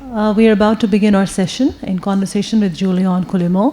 We are about to begin our session in conversation with Julian Coulimeau.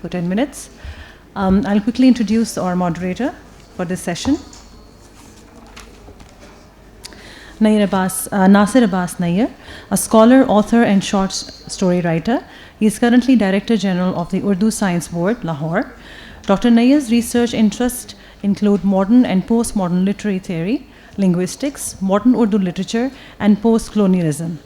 for 10 minutes. I'll quickly introduce our moderator for this session. Nasir Abbas Nair, a scholar, author and short story writer. He is currently Director General of the Urdu Science Board, Lahore. Dr. Nair's research interests include modern and postmodern literary theory, linguistics, modern Urdu literature, and post-colonialism.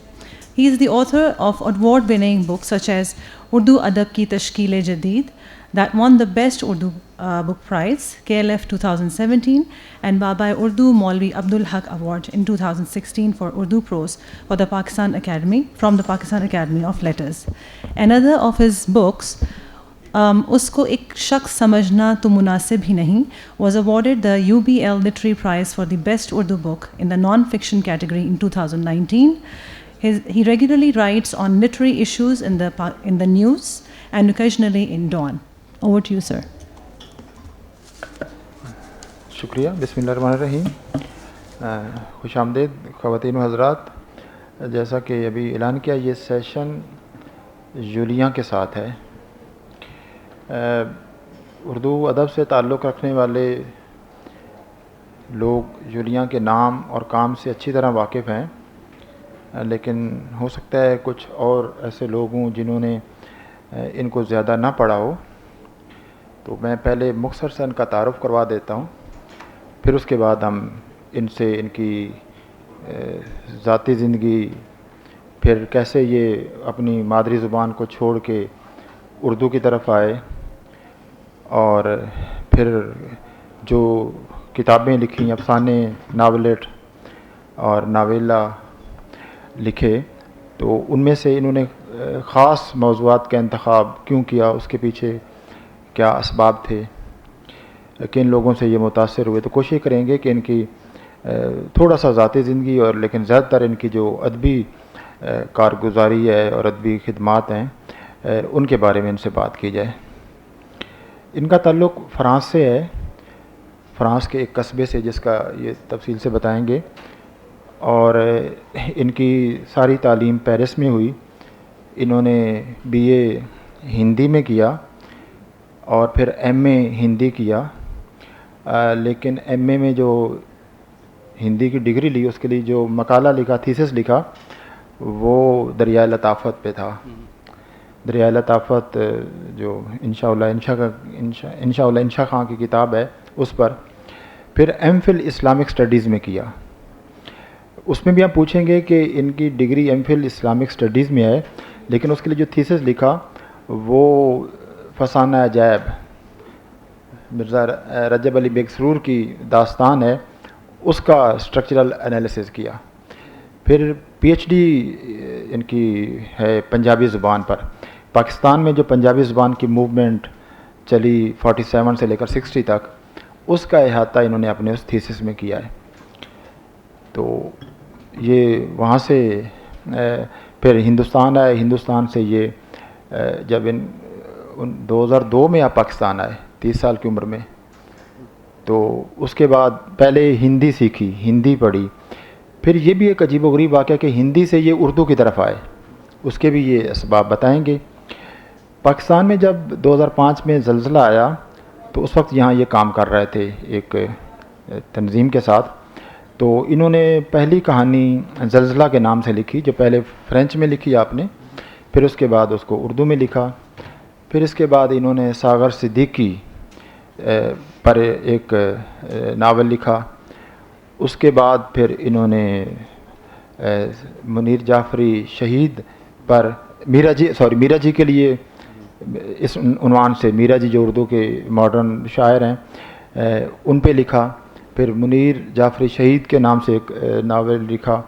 He is the author of award-winning books such as Urdu Adab Ki Tashkeel-e-Jadid, that won the Best Urdu Book Prize, KLF 2017, and Baba Urdu Maulvi Abdul Haq Award in 2016 for Urdu Prose for the Pakistan Academy, from the Pakistan Academy of Letters. Another of his books, Usko Ek Shakhs Samajhna To Munasib Hi Nahi, was awarded the UBL Literary Prize for the Best Urdu Book in the Non-Fiction category in 2019. He regularly writes on literary issues in the news and occasionally in Dawn. Over to you, sir. شکریہ. بسم اللہ الرحمن الرحیم. خوش آمدید خواتین و حضرات. جیسا کہ ابھی اعلان کیا، یہ سیشن جولیاں کے ساتھ ہے. اردو ادب سے تعلق رکھنے والے لوگ جولیاں کے نام اور کام سے اچھی طرح واقف ہیں، لیکن ہو سکتا ہے کچھ اور ایسے لوگ ہوں جنہوں نے ان کو زیادہ نہ پڑھا ہو. تو میں پہلے مختصر سے ان کا تعارف کروا دیتا ہوں، پھر اس کے بعد ہم ان سے ان کی ذاتی زندگی، پھر کیسے یہ اپنی مادری زبان کو چھوڑ کے اردو کی طرف آئے، اور پھر جو کتابیں لکھیں، افسانے، ناولٹ اور ناولہ لکھے، تو ان میں سے انہوں نے خاص موضوعات کا انتخاب کیوں کیا، اس کے پیچھے کیا اسباب تھے، کن لوگوں سے یہ متاثر ہوئے. تو کوشش کریں گے کہ ان کی تھوڑا سا ذاتی زندگی اور لیکن زیادہ تر ان کی جو ادبی کارگزاری ہے اور ادبی خدمات ہیں ان کے بارے میں ان سے بات کی جائے. ان کا تعلق فرانس سے ہے، فرانس کے ایک قصبے سے جس کا یہ تفصیل سے بتائیں گے، اور ان کی ساری تعلیم پیرس میں ہوئی. انہوں نے BA ہندی میں کیا اور پھر MA ہندی کیا، لیکن MA میں جو ہندی کی ڈگری لی، اس کے لیے جو مقالہ لکھا، تھیسس لکھا، وہ دریائے لطافت پہ تھا. دریائے لطافت جو انشاء خان کی کتاب ہے، اس پر. پھر MPhil اسلامک اسٹڈیز میں کیا. اس میں بھی آپ پوچھیں گے کہ ان کی ڈگری MPhil اسلامک اسٹڈیز میں ہے، لیکن اس کے لیے جو تھیسس لکھا وہ فسانہ عجائب، مرزا رجب علی بیگ سرور کی داستان ہے، اس کا اسٹرکچرل انالیسس کیا. پھر PhD ان کی ہے پنجابی زبان پر. پاکستان میں جو پنجابی زبان کی موومنٹ چلی 47 سے لے کر 60 تک، اس کا احاطہ انہوں نے اپنے اس تھیسس میں کیا ہے. تو یہ وہاں سے پھر ہندوستان آئے. ہندوستان سے یہ جب 2002 میں آپ پاکستان آئے 30 سال کی عمر میں، تو اس کے بعد پہلے ہندی سیکھی، ہندی پڑھی. پھر یہ بھی ایک عجیب و غریب واقعہ کہ ہندی سے یہ اردو کی طرف آئے، اس کے بھی یہ اسباب بتائیں گے. پاکستان میں جب 2005 میں زلزلہ آیا تو اس وقت یہاں یہ کام کر رہے تھے ایک تنظیم کے ساتھ. تو انہوں نے پہلی کہانی زلزلہ کے نام سے لکھی، جو پہلے فرینچ میں لکھی آپ نے، پھر اس کے بعد اس کو اردو میں لکھا. پھر اس کے بعد انہوں نے ساغر صدیقی پر ایک ناول لکھا. اس کے بعد پھر انہوں نے منیر جعفری شہید پر میرا جی کے لیے اس عنوان سے، میرا جی جو اردو کے ماڈرن شاعر ہیں ان پہ لکھا. پھر منیر جعفری شہید کے نام سے ایک ناول لکھا،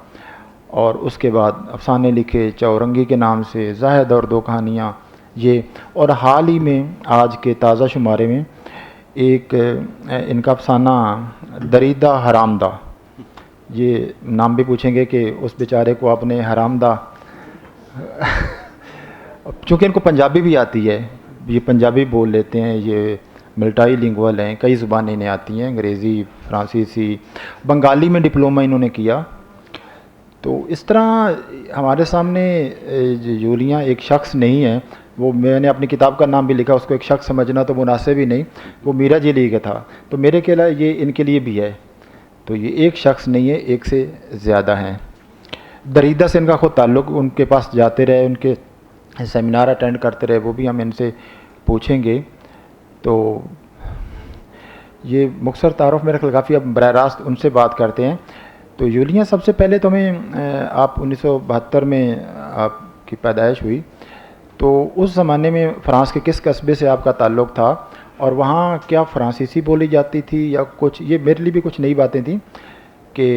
اور اس کے بعد افسانے لکھے چورنگی کے نام سے، زاہد اور دو کہانیاں یہ. اور حال ہی میں آج کے تازہ شمارے میں ایک ان کا افسانہ دریدہ حرامدہ. یہ نام بھی پوچھیں گے کہ اس بیچارے کو آپ نے حرامدہ، چونکہ ان کو پنجابی بھی آتی ہے، یہ پنجابی بول لیتے ہیں، یہ ملٹائی لنگول ہیں, کئی زبانیں انہیں آتی ہیں, انگریزی, فرانسیسی, بنگالی میں ڈپلومہ انہوں نے کیا. تو اس طرح ہمارے سامنے جولیاں ایک شخص نہیں ہے. وہ میں نے اپنی کتاب کا نام بھی لکھا, اس کو ایک شخص سمجھنا تو مناسب ہی نہیں, وہ میرا جی لی کا تھا. تو میرے کے لیے یہ ان کے لیے بھی ہے. تو یہ ایک شخص نہیں ہے, ایک سے زیادہ ہیں. دریدہ سے ان کا خود تعلق, ان کے پاس جاتے رہے, ان کے سیمینار اٹینڈ کرتے رہے, وہ بھی ہم ان سے پوچھیں گے. تو یہ مختصر تعارف میرا خیال کافی, اب براہ راست ان سے بات کرتے ہیں. تو یولیاں, سب سے پہلے تو میں آپ 1972 میں آپ کی پیدائش ہوئی, تو اس زمانے میں فرانس کے کس قصبے سے آپ کا تعلق تھا, اور وہاں کیا فرانسیسی بولی جاتی تھی یا کچھ؟ یہ میرے لیے بھی کچھ نئی باتیں تھیں کہ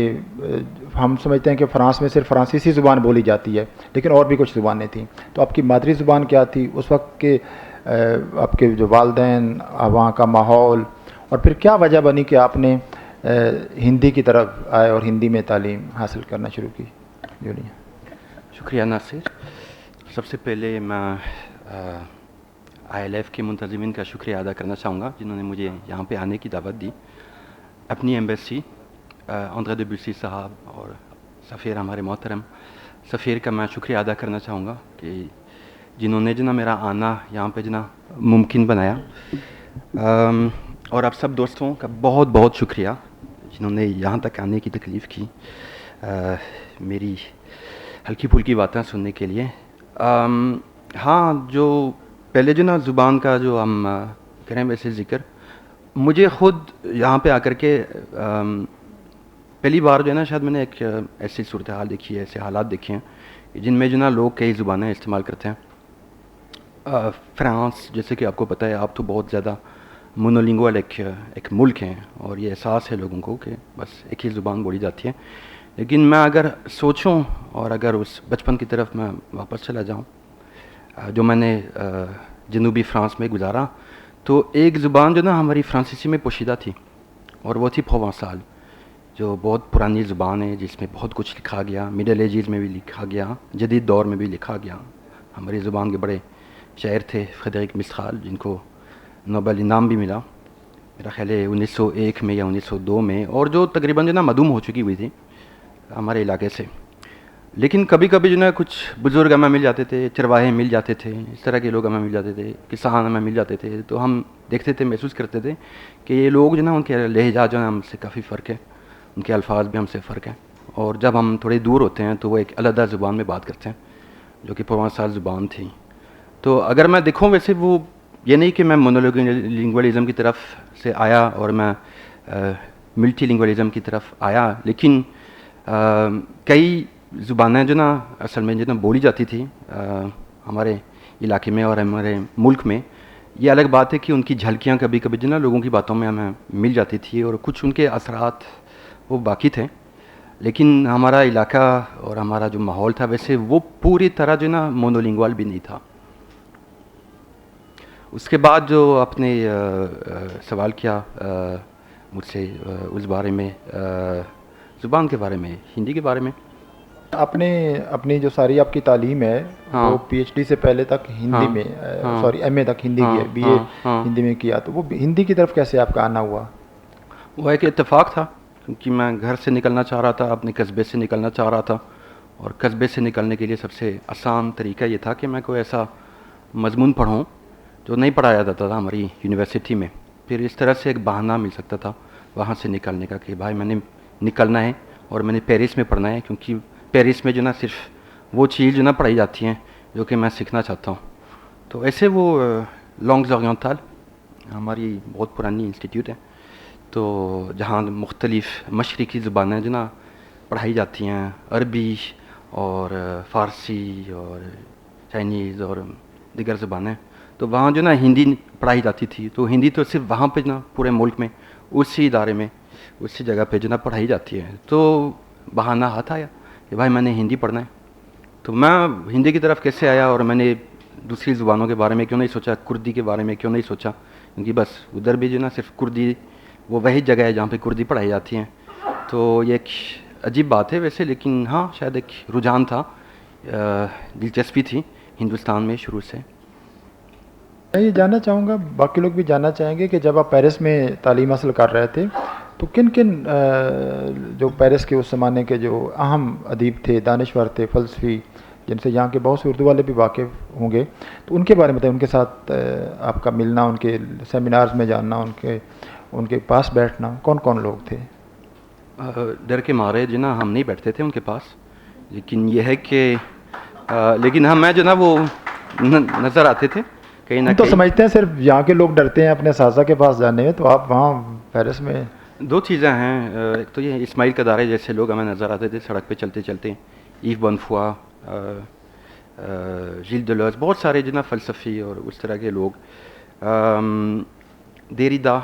ہم سمجھتے ہیں کہ فرانس میں صرف فرانسیسی زبان بولی جاتی ہے, لیکن اور بھی کچھ زبانیں تھیں. تو آپ کی مادری زبان کیا تھی اس وقت کے, آپ کے جو والدین, وہاں کا ماحول, اور پھر کیا وجہ بنی کہ آپ نے ہندی کی طرف آئے اور ہندی میں تعلیم حاصل کرنا شروع کی؟ جولیاں. شکریہ ناصر. سب سے پہلے میں ILF کے منتظمین کا شکریہ ادا کرنا چاہوں گا جنہوں نے مجھے یہاں پہ آنے کی دعوت دی. اپنی ایمبیسی, آندرے دبیوسی صاحب اور سفیر ہمارے محترم سفیر کا میں شکریہ ادا کرنا چاہوں گا کہ جنہوں نے میرا آنا یہاں پہ ممکن بنایا. اور آپ سب دوستوں کا بہت بہت شکریہ جنہوں نے یہاں تک آنے کی تکلیف کی میری ہلکی پھلکی باتیں سننے کے لیے. ہاں, جو پہلے زبان کا جو ہم کریں ویسے ذکر, مجھے خود یہاں پہ آ کر کے پہلی بار شاید میں نے ایک ایسی صورتحال دیکھی ہے, ایسے حالات دیکھے ہیں جن میں لوگ کئی زبانیں استعمال کرتے ہیں. فرانس, جیسے کہ آپ کو پتہ ہے, آپ تو بہت زیادہ مونولنگول ایک ملک ہیں, اور یہ احساس ہے لوگوں کو کہ بس ایک ہی زبان بولی جاتی ہے. لیکن میں اگر سوچوں اور اگر اس بچپن کی طرف میں واپس چلا جاؤں جو میں نے جنوبی فرانس میں گزارا, تو ایک زبان ہماری فرانسیسی میں پوشیدہ تھی, اور وہ تھی پروونسال, جو بہت پرانی زبان ہے جس میں بہت کچھ لکھا گیا. مڈل ایجز میں بھی لکھا گیا, جدید دور میں بھی لکھا گیا. ہماری زبان کے بڑے شاعر تھے فریدریک مسٹرال, جن کو نوبل انعام بھی ملا میرا خیال ہے 1901 میں یا 1902 میں, اور جو تقریباً معدوم ہو چکی ہوئی تھی ہمارے علاقے سے. لیکن کبھی کبھی کچھ بزرگ ہمیں مل جاتے تھے, چرواہے مل جاتے تھے, اس طرح کے لوگ ہمیں مل جاتے تھے, کسان ہمیں مل جاتے تھے, تو ہم دیکھتے تھے, محسوس کرتے تھے کہ یہ لوگ ان کے لہجہ ہم سے کافی فرق ہے, ان کے الفاظ بھی ہم سے فرق ہیں. اور جب ہم تھوڑے دور ہوتے ہیں تو وہ ایک علیحدہ زبان میں بات کرتے ہیں جو کہ پروونسال زبان تھی. تو اگر میں دیکھوں ویسے وہ یہ نہیں کہ میں مونولنگوالزم کی طرف سے آیا اور میں ملٹی لنگوالزم کی طرف آیا, لیکن کئی زبانیں اصل میں بولی جاتی تھی ہمارے علاقے میں اور ہمارے ملک میں. یہ الگ بات ہے کہ ان کی جھلکیاں کبھی کبھی لوگوں کی باتوں میں ہمیں مل جاتی تھی, اور کچھ ان کے اثرات وہ باقی تھے. لیکن ہمارا علاقہ اور ہمارا جو ماحول تھا ویسے وہ پوری طرح مونولنگوال بھی نہیں تھا. اس کے بعد جو آپ نے سوال کیا مجھ سے اس بارے میں, زبان کے بارے میں, ہندی کے بارے میں, آپ نے اپنی جو ساری آپ کی تعلیم ہے وہ PhD سے پہلے تک ہندی میں, سوری MA تک ہندی کی ہے, BA ہندی میں کیا, تو وہ ہندی کی طرف کیسے آپ کا آنا ہوا؟ وہ ایک اتفاق تھا, کیونکہ میں گھر سے نکلنا چاہ رہا تھا, اپنے قصبے سے نکلنا چاہ رہا تھا, اور قصبے سے نکلنے کے لیے سب سے آسان طریقہ یہ تھا کہ میں کوئی ایسا مضمون پڑھوں جو نہیں پڑھایا جاتا تھا ہماری یونیورسٹی میں. پھر اس طرح سے ایک بہانہ مل سکتا تھا وہاں سے نکلنے کا کہ بھائی میں نے نکلنا ہے اور میں نے پیرس میں پڑھنا ہے, کیونکہ پیرس میں صرف وہ چیز پڑھائی جاتی ہیں جو کہ میں سیکھنا چاہتا ہوں. تو ایسے وہ لانگز اورینٹال ہماری بہت پرانی انسٹیٹیوٹ ہے, تو جہاں مختلف مشرقی زبانیں پڑھائی جاتی ہیں, عربی اور فارسی اور چائنیز اور دیگر زبانیں. تو وہاں ہندی پڑھائی جاتی تھی, تو ہندی تو صرف وہاں پہ پورے ملک میں اسی ادارے میں اسی جگہ پہ پڑھائی جاتی ہے. تو بہانہ ہاتھ آیا کہ بھائی میں نے ہندی پڑھنا ہے. تو میں ہندی کی طرف کیسے آیا, اور میں نے دوسری زبانوں کے بارے میں کیوں نہیں سوچا, کردی کے بارے میں کیوں نہیں سوچا, کیونکہ بس ادھر بھی صرف کردی, وہ وہی جگہ ہے جہاں پہ کردی پڑھائی جاتی ہیں. تو یہ ایک عجیب بات ہے ویسے, لیکن ہاں شاید ایک رجحان تھا, دلچسپی تھی ہندوستان میں شروع سے. میں یہ جاننا چاہوں گا، باقی لوگ بھی جاننا چاہیں گے کہ جب آپ پیرس میں تعلیم حاصل کر رہے تھے تو کن کن جو پیرس کے اس زمانے کے جو اہم ادیب تھے، دانشور تھے، فلسفی، جن سے یہاں کے بہت سے اردو والے بھی واقف ہوں گے، تو ان کے بارے میں بتائیں، ان کے ساتھ آپ کا ملنا، ان کے سیمینارز میں جاننا، ان کے پاس بیٹھنا، کون کون لوگ تھے؟ ڈر کے مارے جو نا ہم نہیں بیٹھتے تھے ان کے پاس، لیکن یہ ہے کہ لیکن ہم میں جو نا وہ نظر آتے تھے کہیں نہ ہم تو کہیں. سمجھتے ہیں صرف یہاں کے لوگ ڈرتے ہیں اپنے اساتذہ کے پاس جانے میں، تو آپ وہاں پیرس میں؟ دو چیزیں ہیں، ایک تو یہ اسماعیل قدارے جیسے لوگ ہمیں نظر آتے تھے سڑک پہ چلتے چلتے، ایو بنفوا، ژیل ڈیلیوز، بہت سارے جو نا فلسفی اور اس طرح کے لوگ. دیریدا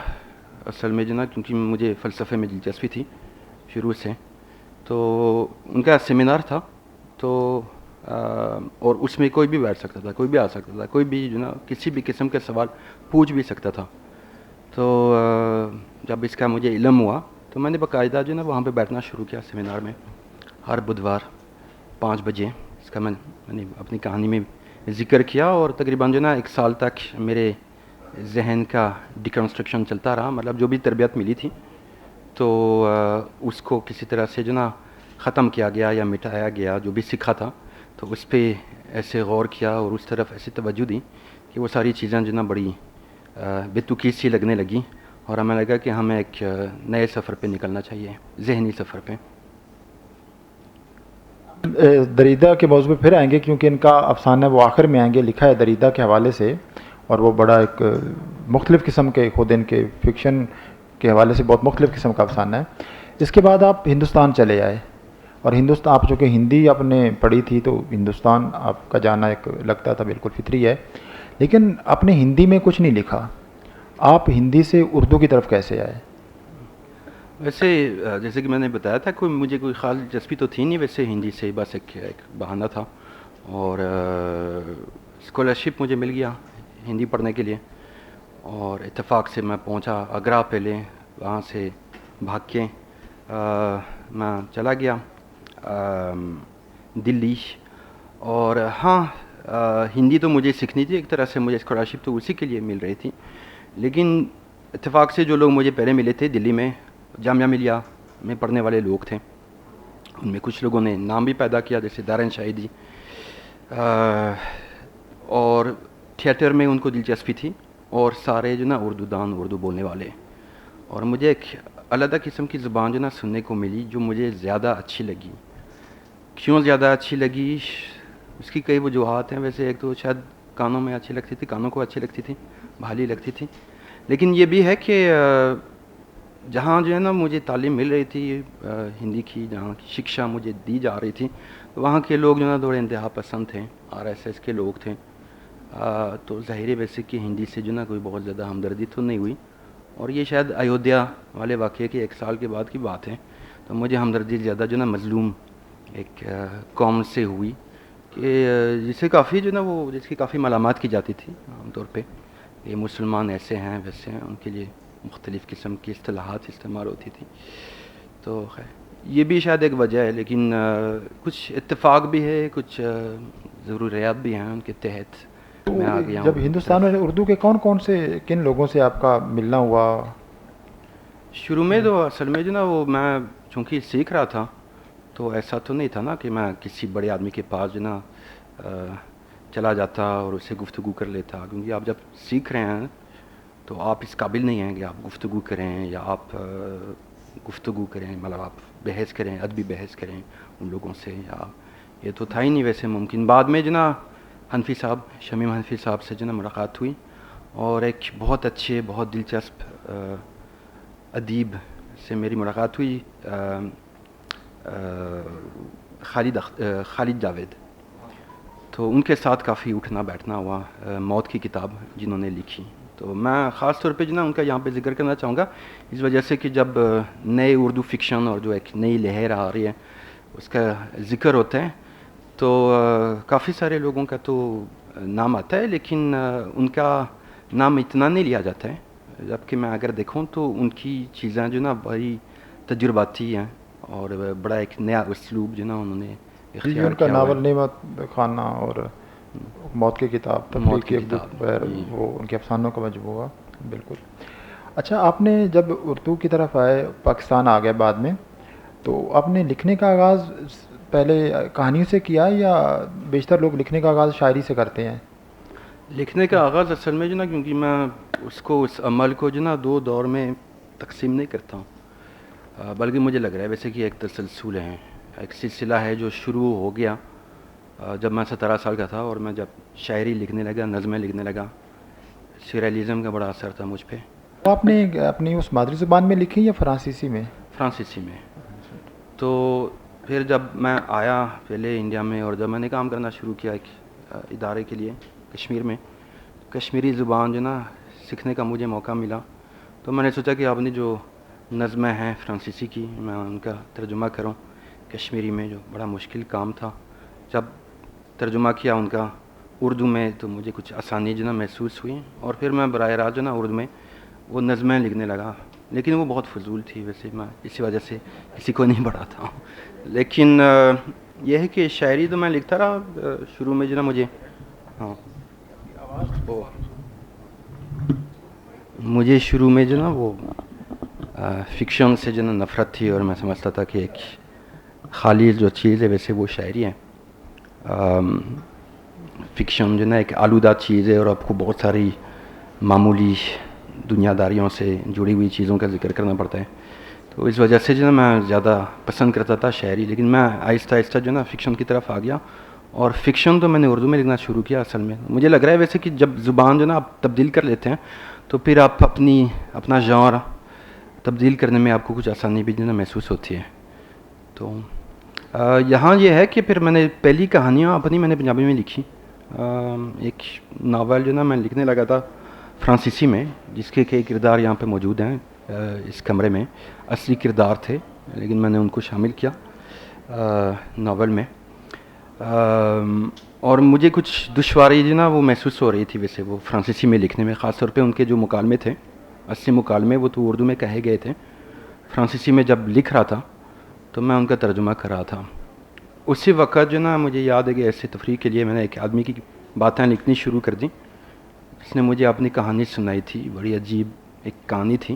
اصل میں جو نا کیونکہ مجھے فلسفے میں دلچسپی تھی شروع سے، تو ان کا سیمینار تھا، تو اور اس میں کوئی بھی بیٹھ سکتا تھا، کوئی بھی آ سکتا تھا، کوئی بھی جو نا کسی بھی قسم کے سوال پوچھ بھی سکتا تھا. تو جب اس کا مجھے علم ہوا تو میں نے باقاعدہ جو نا وہاں پہ بیٹھنا شروع کیا سیمینار میں، ہر بدوار 5 بجے. اس کا میں نے اپنی کہانی میں ذکر کیا، اور تقریباً جو نا 1 سال تک میرے ذہن کا ڈیکنسٹرکشن چلتا رہا، مطلب جو بھی تربیت ملی تھی تو اس کو کسی طرح سے جو نا ختم کیا گیا یا مٹایا گیا، جو بھی سیکھا تھا تو اس پہ ایسے غور کیا اور اس طرف ایسی توجہ دی کہ وہ ساری چیزیں جو نا بڑی بے تکیف سی لگنے لگی، اور ہمیں لگا کہ ہمیں ایک نئے سفر پہ نکلنا چاہیے، ذہنی سفر پہ. دریدہ کے موضوع پہ پھر آئیں گے، کیونکہ ان کا افسانہ وہ آخر میں آئیں گے، لکھا ہے دریدہ کے حوالے سے، اور وہ بڑا ایک مختلف قسم کے، خود ان کے فکشن کے حوالے سے بہت مختلف قسم کا افسانہ ہے. اس کے بعد آپ ہندوستان چلے آئے، اور ہندوستان، آپ جو کہ ہندی آپ نے پڑھی تھی تو ہندوستان آپ کا جانا ایک لگتا تھا بالکل فطری ہے، لیکن آپ نے ہندی میں کچھ نہیں لکھا، آپ ہندی سے اردو کی طرف کیسے آئے؟ ویسے جیسے کہ میں نے بتایا تھا، مجھے کوئی خاص دلچسپی تو تھی نہیں، ویسے ہندی سے بس ایک بہانہ تھا، اور اسکالرشپ مجھے مل گیا ہندی پڑھنے کے لیے، اور اتفاق سے میں پہنچا آگرہ پہلے، وہاں سے بھاگ کے میں چلا گیا دلی. اور ہاں ہندی تو مجھے سیکھنی تھی ایک طرح سے، مجھے اسکالرشپ تو اسی کے لیے مل رہی تھی، لیکن اتفاق سے جو لوگ مجھے پہلے ملے تھے دلی میں، جامعہ ملیہ میں پڑھنے والے لوگ تھے، ان میں کچھ لوگوں نے نام بھی پیدا کیا جیسے دارین شاہدی، اور تھیٹر میں ان کو دلچسپی تھی، اور سارے جو نا اردو دان، اردو بولنے والے. اور مجھے ایک علیحدہ قسم کی زبان جو نا سننے کو ملی جو مجھے زیادہ اچھی لگی. کیوں زیادہ اچھی لگی؟ اس کی کئی وجوہات ہیں. ویسے ایک تو شاید کانوں میں اچھی لگتی تھی، کانوں کو اچھی لگتی تھی، بھالی لگتی تھی، لیکن یہ بھی ہے کہ جہاں جو ہے نا مجھے تعلیم مل رہی تھی ہندی کی، جہاں کی شکشا مجھے دی جا رہی تھی، وہاں کے لوگ جو نا تھوڑے انتہا پسند تھے، RSS کے لوگ تھے، تو ظاہر ہے ویسے کہ ہندی سے جو نا کوئی بہت زیادہ ہمدردی تو نہیں ہوئی. اور یہ شاید ایودھیا والے واقعے کے 1 سال کے بعد کی بات ہے، تو مجھے ہمدردی زیادہ جو نا مظلوم ایک قوم سے ہوئی، کہ جسے کافی جو نا وہ جس کی کافی ملامات کی جاتی تھی عام طور پہ، یہ مسلمان ایسے ہیں ویسے ہیں، ان کے لیے مختلف قسم کی اصطلاحات استعمال ہوتی تھی. تو خیر یہ بھی شاید ایک وجہ ہے، لیکن کچھ اتفاق بھی ہے، کچھ ضروریات بھی ہیں، ان کے تحت میں آ گیا ہوں. جب ہندوستان میں اردو کے کون سے، کن لوگوں سے آپ کا ملنا ہوا؟ شروع میں تو اصل میں جو نا وہ میں چونکہ سیکھ رہا تھا، تو ایسا تو نہیں تھا نا کہ میں کسی بڑے آدمی کے پاس جو نا چلا جاتا اور اسے گفتگو کر لیتا، کیونکہ آپ جب سیکھ رہے ہیں تو آپ اس قابل نہیں ہیں کہ آپ گفتگو کریں، یا آپ گفتگو کریں، مطلب آپ بحث کریں، ادبی بحث کریں ان لوگوں سے، یا یہ تو تھا ہی نہیں ویسے ممکن. بعد میں جو نا حنفی صاحب، شمیم حنفی صاحب سے جو نا ملاقات ہوئی، اور ایک بہت اچھے، بہت دلچسپ ادیب سے میری ملاقات ہوئی، خالد جاوید. تو ان کے ساتھ کافی اٹھنا بیٹھنا ہوا. موت کی کتاب جنہوں نے لکھی، تو میں خاص طور پہ جو نا ان کا یہاں پہ ذکر کرنا چاہوں گا، اس وجہ سے کہ جب نئے اردو فکشن اور جو ایک نئی لہر آ رہی ہے اس کا ذکر ہوتا ہے، تو کافی سارے لوگوں کا تو نام آتا ہے، لیکن ان کا نام اتنا نہیں لیا جاتا ہے. جبکہ میں اگر دیکھوں تو ان کی چیزیں جو نا بڑی تجرباتی ہیں، اور بڑا ایک نیا اسلوب جو نا انہوں نے اختیار ان کا کیا ہوا ناول ہے. نعمت خانہ اور موت کی کتاب، موت تخلیق کی کی ایک کتاب، بک، جی۔ وہ ان کے افسانوں کا مجموعہ، بالکل۔ اچھا، آپ نے جب اردو کی طرف آئے، پاکستان آ گئے بعد میں، تو آپ نے لکھنے کا آغاز پہلے کہانیوں سے کیا یا بیشتر لوگ لکھنے کا آغاز شاعری سے کرتے ہیں؟ لکھنے کا آغاز اصل میں جو نا، کیونکہ میں اس عمل کو جو نا 2 دور میں تقسیم نہیں کرتا ہوں، بلکہ مجھے لگ رہا ہے ویسے کہ ایک تسلسل ہے، ایک سلسلہ ہے جو شروع ہو گیا جب میں 17 سال کا تھا، اور میں جب شاعری لکھنے لگا، نظمیں لکھنے لگا۔ سیریلزم کا بڑا اثر تھا مجھ پہ۔ آپ نے اپنی اس مادری زبان میں لکھی یا فرانسیسی میں؟ فرانسیسی میں۔ تو پھر جب میں آیا پہلے انڈیا میں، اور جب میں نے کام کرنا شروع کیا ایک ادارے کے لیے کشمیر میں، کشمیری زبان جو نا سیکھنے کا مجھے موقع ملا، تو میں نے سوچا کہ اپنی جو نظمیں ہیں فرانسیسی کی، میں ان کا ترجمہ کروں کشمیری میں، جو بڑا مشکل کام تھا۔ جب ترجمہ کیا ان کا اردو میں تو مجھے کچھ آسانی جو نا محسوس ہوئی، اور پھر میں براہ راست جو نا اردو میں وہ نظمیں لکھنے لگا، لیکن وہ بہت فضول تھی ویسے، میں اسی وجہ سے کسی کو نہیں پڑھاتا ہوں۔ لیکن یہ ہے کہ شاعری تو میں لکھتا رہا شروع میں جو نا مجھے، ہاں مجھے شروع میں جو نا وہ فکشن سے جو نا نفرت تھی، اور میں سمجھتا تھا کہ ایک خالی جو چیز ہے ویسے وہ شاعری ہے۔ فکشن جو نا ایک آلودہ چیز ہے، اور آپ کو بہت ساری معمولی دنیا داریوں سے جڑی ہوئی چیزوں کا ذکر کرنا پڑتا ہے، تو اس وجہ سے جو نا میں زیادہ پسند کرتا تھا شاعری۔ لیکن میں آہستہ آہستہ جو نا فکشن کی طرف آ گیا، اور فکشن تو میں نے اردو میں لکھنا شروع کیا اصل میں۔ مجھے لگ رہا ہے ویسے کہ جب زبان جو نا آپ تبدیل کر لیتے ہیں، تو پھر آپ اپنا ژانر تبدیل کرنے میں آپ کو کچھ آسانی بھی جو نا محسوس ہوتی ہے۔ تو یہاں یہ ہے کہ پھر میں نے پہلی کہانیاں میں نے پنجابی میں لکھی۔ ایک ناول جو نا میں لکھنے لگا تھا فرانسیسی میں، جس کے کئی کردار یہاں پہ موجود ہیں اس کمرے میں، اصلی کردار تھے، لیکن میں نے ان کو شامل کیا ناول میں۔ اور مجھے کچھ دشواری جو نا وہ محسوس ہو رہی تھی ویسے وہ فرانسیسی میں لکھنے میں، خاص طور پہ ان کے جو مکالمے تھے، اصلی مکالمے وہ تو اردو میں کہے گئے تھے، فرانسیسی میں جب لکھ رہا تھا تو میں ان کا ترجمہ کر رہا تھا۔ اسی وقت جو نا مجھے یاد ہے کہ ایسے تفریح کے لیے میں نے ایک آدمی کی باتیں لکھنی شروع کر دیں، جس نے مجھے اپنی کہانی سنائی تھی، بڑی عجیب ایک کہانی تھی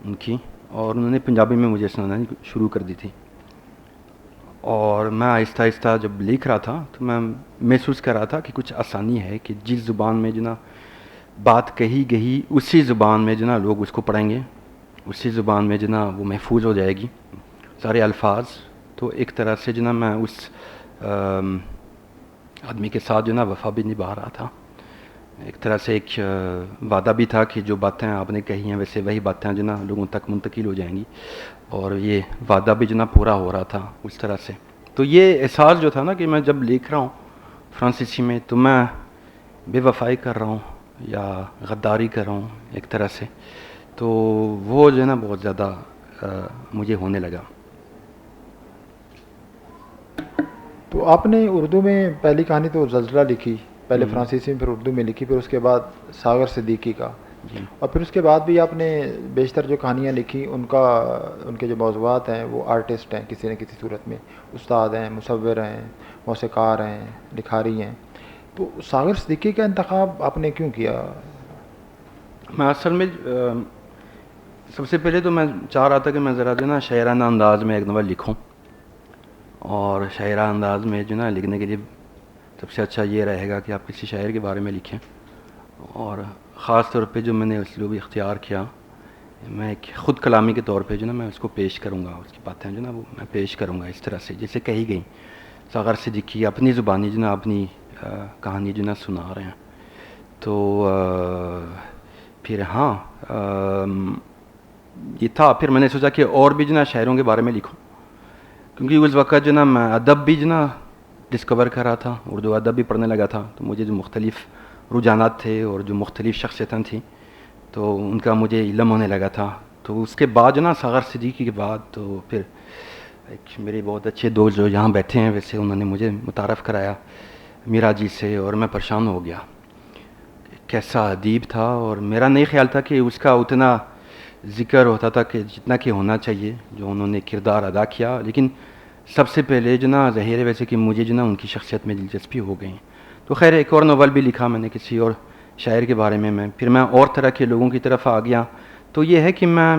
ان کی، اور انہوں نے پنجابی میں مجھے سنانا شروع کر دی تھی۔ اور میں آہستہ آہستہ جب لکھ رہا تھا تو میں محسوس کر رہا تھا کہ کچھ آسانی ہے کہ جس زبان میں جو نا بات کہی گئی، اسی زبان میں جو نا لوگ اس کو پڑھیں گے، اسی زبان میں جو نا وہ محفوظ ہو جائے گی سارے الفاظ۔ تو ایک طرح سے جو نا میں اس آدمی کے ساتھ جو نا وفا بھی نبھا رہا تھا، ایک طرح سے ایک وعدہ بھی تھا کہ جو باتیں آپ نے کہی ہیں ویسے وہی باتیں جو نا لوگوں تک منتقل ہو جائیں گی، اور یہ وعدہ بھی جو نا پورا ہو رہا تھا اس طرح سے۔ تو یہ احساس جو تھا نا کہ میں جب لکھ رہا ہوں فرانسیسی میں تو میں بے وفائی کر رہا ہوں یا غداری کر رہا ہوں ایک طرح سے، تو وہ جو ہے نا بہت زیادہ مجھے ہونے لگا۔ تو آپ نے اردو میں پہلی کہانی تو زلزلہ لکھی، پہلے فرانسیسی میں، پھر اردو میں لکھی، پھر اس کے بعد ساغر صدیقی کا، اور پھر اس کے بعد بھی آپ نے بیشتر جو کہانیاں لکھی ان کے جو موضوعات ہیں وہ آرٹسٹ ہیں کسی نہ کسی صورت میں، استاد ہیں، مصور ہیں، موسیقار ہیں، لکھاری ہیں۔ تو ساغر صدیقی کا انتخاب آپ نے کیوں کیا؟ میں اصل میں سب سے پہلے تو میں چاہ رہا تھا کہ میں ذرا جو نا شاعرانہ انداز میں ایک ناول لکھوں، اور شاعرانہ انداز میں جو نا لکھنے کے لیے سب سے اچھا یہ رہے گا کہ آپ کسی شاعر کے بارے میں لکھیں، اور خاص طور پہ جو میں نے اسلوب اختیار کیا، میں ایک خود کلامی کے طور پہ جو نا میں اس کو پیش کروں گا، اس کی باتیں جو نا وہ میں پیش کروں گا اس طرح سے جیسے کہی گئیں۔ ساغر صدیقی اپنی زبانی جو نا اپنی کہانی جو نا سنا رہے ہیں۔ تو پھر ہاں یہ تھا، پھر میں نے سوچا کہ اور بھی جو نا شاعروں کے بارے میں لکھوں، کیونکہ اس وقت جو نا میں ادب بھی جو نا ڈسکور کر رہا تھا، اردو ادب بھی پڑھنے لگا تھا، تو مجھے جو مختلف رجحانات تھے اور جو مختلف شخصیتیں تھیں تو ان کا مجھے علم ہونے لگا تھا۔ تو اس کے بعد جو نا ساغر صدیقی کے بعد تو پھر ایک میرے بہت اچھے دوست جو یہاں بیٹھے ہیں ویسے انہوں نے مجھے متعارف کرایا میرا جی سے، اور میں پریشان ہو گیا، کیسا ادیب تھا، اور میرا نہیں خیال تھا کہ اس کا اتنا ذکر ہوتا تھا کہ جتنا کہ ہونا چاہیے جو انہوں نے کردار ادا کیا۔ لیکن سب سے پہلے جو نا ظاہر ہے ویسے کہ مجھے جو نا ان کی شخصیت میں دلچسپی ہو گئی، تو خیر ایک اور ناول بھی لکھا میں نے کسی اور شاعر کے بارے میں پھر میں اور طرح کے لوگوں کی طرف آ گیا. تو یہ ہے کہ میں